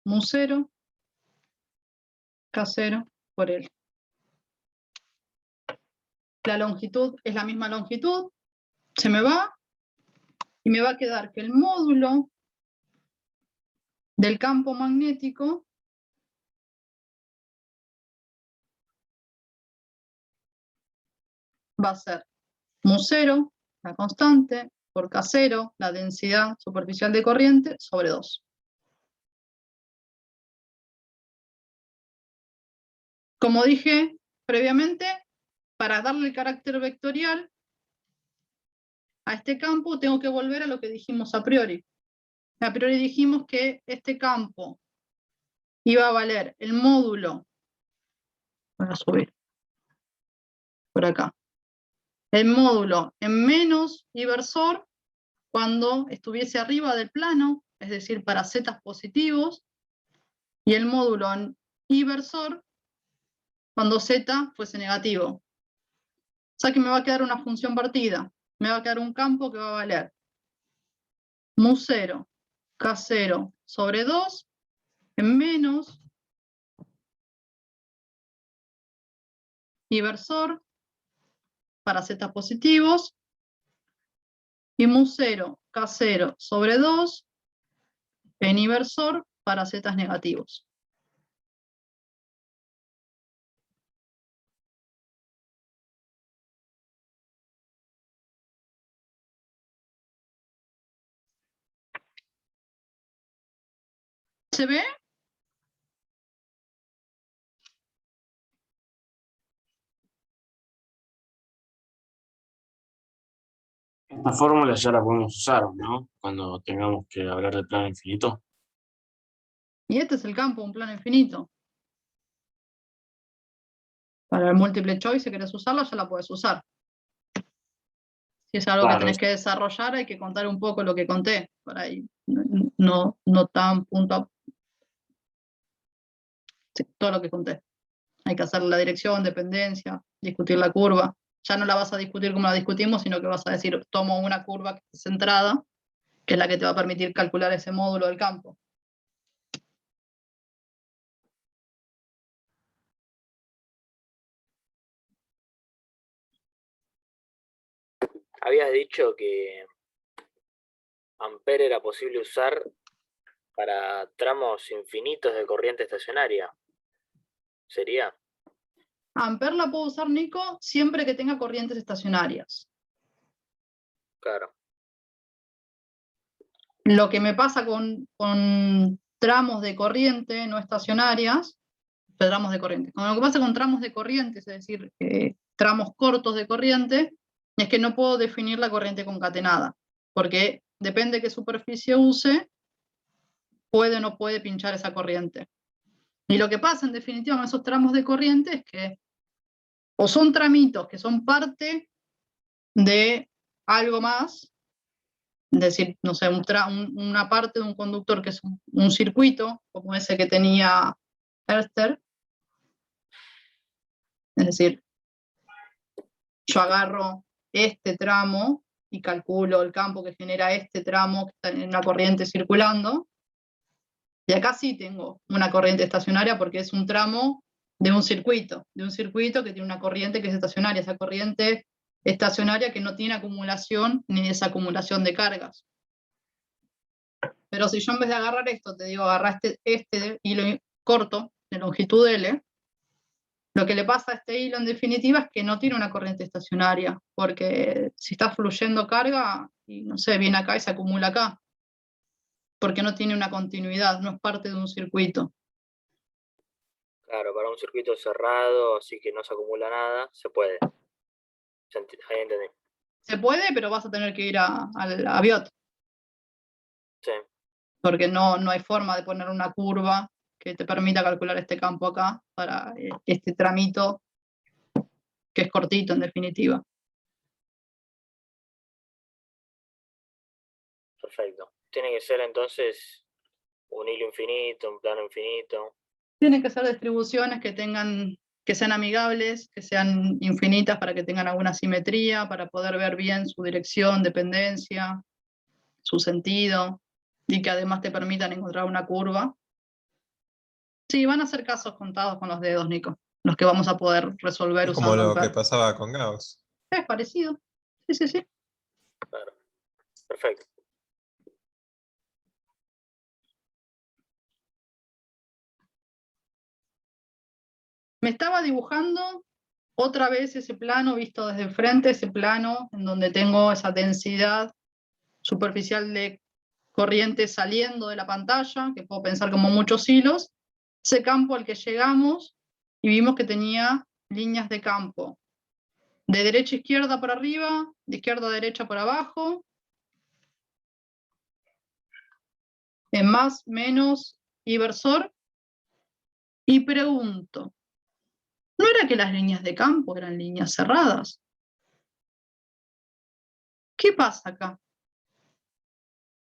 mu0, K0 por L. La longitud es la misma longitud, se me va, Y me va a quedar que el módulo del campo magnético va a ser mu0, la constante, por K0, la densidad superficial de corriente, sobre 2. Como dije previamente, para darle el carácter vectorial a este campo, tengo que volver a lo que dijimos a priori. A priori dijimos que este campo iba a valer el módulo, voy a subir por acá, el módulo en menos inversor cuando estuviese arriba del plano, es decir, para zetas positivos, y el módulo en inversor cuando z fuese negativo. O sea que me va a quedar una función partida, me va a quedar un campo que va a valer mu0, K0 sobre 2 en menos inversor para z positivos y mu0, K0 sobre 2 en inversor para z negativos. ¿Se ve? Esta fórmula ya la podemos usar, ¿no? Cuando tengamos que hablar de plano infinito. Y este es el campo, un plano infinito. Para el múltiple choice, si querés usarla, ya la puedes usar. Si es algo Claro. que tenés que desarrollar, hay que contar un poco lo que conté. Por ahí, no tan punto a... Sí, todo lo que conté. Hay que hacer la dirección, dependencia, discutir la curva. Ya no la vas a discutir como la discutimos, sino que vas a decir, tomo una curva que es centrada, que es la que te va a permitir calcular ese módulo del campo. Habías dicho que Ampere era posible usar para tramos infinitos de corriente estacionaria. ¿Sería? Ampere la puedo usar, Nico, siempre que tenga corrientes estacionarias. Claro. Lo que me pasa con tramos de corriente no estacionarias, tramos de corriente. Con lo que pasa con tramos de corriente, es decir, tramos cortos de corriente, es que no puedo definir la corriente concatenada, porque depende de qué superficie use, puede o no puede pinchar esa corriente. Y lo que pasa en definitiva con esos tramos de corriente es que o son tramitos que son parte de algo más, es decir, no sé, una parte de un conductor que es un circuito, como ese que tenía Herster. Es decir, yo agarro este tramo y calculo el campo que genera este tramo que está en una corriente circulando. Y acá sí tengo una corriente estacionaria porque es un tramo de un circuito que tiene una corriente que es estacionaria, esa corriente estacionaria que no tiene acumulación ni desacumulación de cargas. Pero si yo en vez de agarrar esto, te digo, agarra este hilo corto de longitud L, lo que le pasa a este hilo en definitiva es que no tiene una corriente estacionaria, porque si está fluyendo carga, y no sé, viene acá y se acumula acá, porque no tiene una continuidad, no es parte de un circuito. Claro, para un circuito cerrado, así que no se acumula nada, se puede. Ahí entendí. Se puede, pero vas a tener que ir a Biot. Sí. Porque no hay forma de poner una curva que te permita calcular este campo acá para este tramito que es cortito en definitiva. Perfecto. Tiene que ser entonces un hilo infinito, un plano infinito. Tienen que ser distribuciones que sean amigables, que sean infinitas para que tengan alguna simetría, para poder ver bien su dirección, dependencia, su sentido, y que además te permitan encontrar una curva. Sí, van a ser casos contados con los dedos, Nico, los que vamos a poder resolver Es como usando lo que Ampere. pasaba con Gauss. Es parecido. Sí. Claro. Perfecto. Me estaba dibujando otra vez ese plano visto desde el frente, ese plano en donde tengo esa densidad superficial de corriente saliendo de la pantalla, que puedo pensar como muchos hilos, ese campo al que llegamos y vimos que tenía líneas de campo, de derecha a izquierda para arriba, de izquierda a derecha para abajo, en más, menos, inversor, y pregunto, ¿no era que las líneas de campo eran líneas cerradas? ¿Qué pasa acá?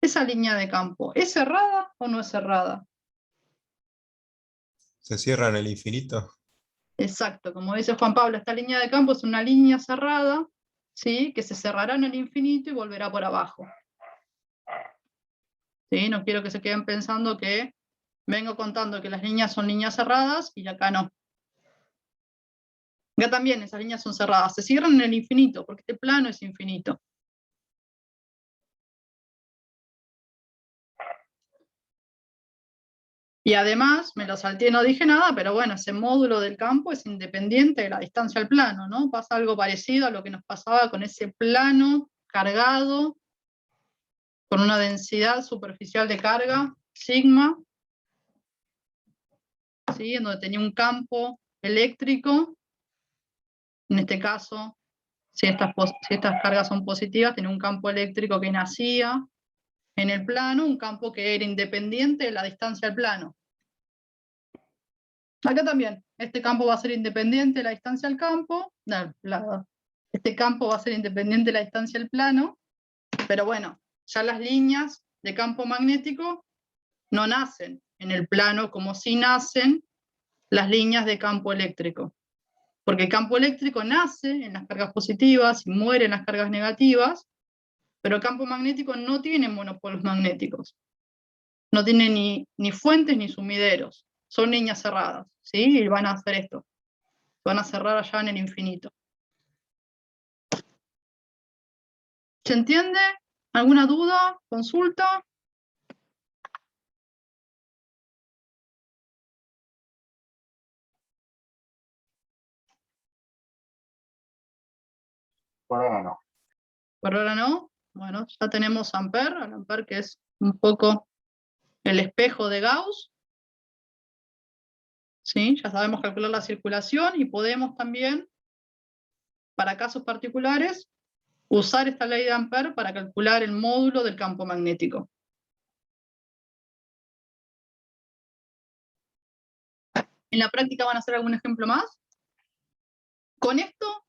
¿Esa línea de campo es cerrada o no es cerrada? Se cierra en el infinito. Exacto, como dice Juan Pablo, esta línea de campo es una línea cerrada, ¿sí? Que se cerrará en el infinito y volverá por abajo. ¿Sí? No quiero que se queden pensando que vengo contando que las líneas son líneas cerradas y acá no. Acá también esas líneas son cerradas, se cierran en el infinito, porque este plano es infinito. Y además, me lo salté, no dije nada, pero bueno, ese módulo del campo es independiente de la distancia al plano, ¿no? Pasa algo parecido a lo que nos pasaba con ese plano cargado, con una densidad superficial de carga, sigma, ¿sí? En donde tenía un campo eléctrico, en este caso, si estas cargas son positivas, tenía un campo eléctrico que nacía en el plano, un campo que era independiente de la distancia al plano. Acá también, este campo va a ser independiente de la distancia al campo, este campo va a ser independiente de la distancia al plano, pero bueno, ya las líneas de campo magnético no nacen en el plano como si nacen las líneas de campo eléctrico. Porque el campo eléctrico nace en las cargas positivas y muere en las cargas negativas, pero el campo magnético no tiene monopolos magnéticos. No tiene ni fuentes ni sumideros. Son líneas cerradas, ¿sí? Y van a hacer esto. Van a cerrar allá en el infinito. ¿Se entiende? ¿Alguna duda? ¿Consulta? Por ahora no. Por ahora no. Bueno, ya tenemos Ampère, al Ampère que es un poco el espejo de Gauss. ¿Sí? Ya sabemos calcular la circulación y podemos también, para casos particulares, usar esta ley de Ampère para calcular el módulo del campo magnético. En la práctica van a hacer algún ejemplo más. Con esto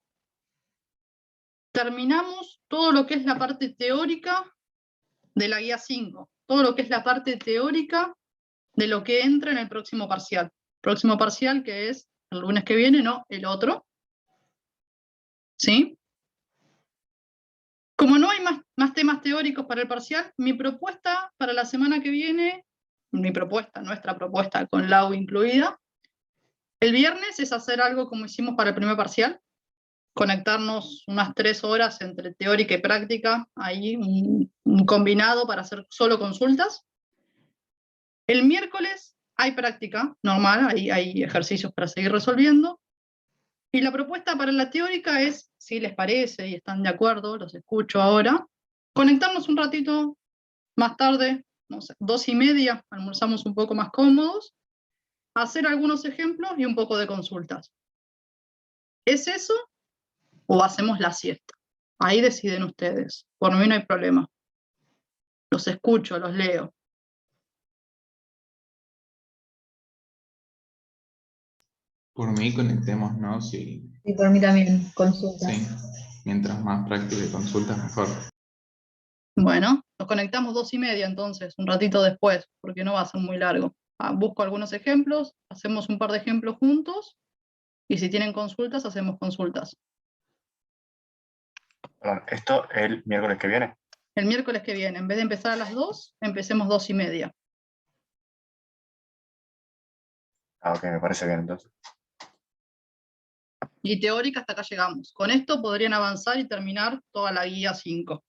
terminamos todo lo que es la parte teórica de la guía 5, todo lo que es la parte teórica de lo que entra en el próximo parcial. Próximo parcial que es el lunes que viene, no, el otro. ¿Sí? Como no hay más temas teóricos para el parcial, mi propuesta para la semana que viene, nuestra propuesta con Lau incluida, el viernes es hacer algo como hicimos para el primer parcial, conectarnos unas 3 horas entre teórica y práctica, ahí un combinado para hacer solo consultas. El miércoles hay práctica normal, hay ejercicios para seguir resolviendo. Y la propuesta para la teórica es, si les parece y están de acuerdo, los escucho ahora, conectarnos un ratito más tarde, no sé, 2:30, almorzamos un poco más cómodos, hacer algunos ejemplos y un poco de consultas. ¿Es eso o hacemos la siesta? Ahí deciden ustedes, por mí no hay problema. Los escucho, los leo. Por mí conectémonos y Y por mí también, consultas. sí, mientras más práctica y consultas mejor. Bueno, nos conectamos 2:30 entonces, un ratito después, porque no va a ser muy largo. Busco algunos ejemplos, hacemos un par de ejemplos juntos, y si tienen consultas, hacemos consultas. Perdón, esto el miércoles que viene. El miércoles que viene, en vez de empezar a las 2, empecemos 2:30. Ah, ok, me parece bien entonces. Y teórica hasta acá llegamos. Con esto podrían avanzar y terminar toda la guía 5.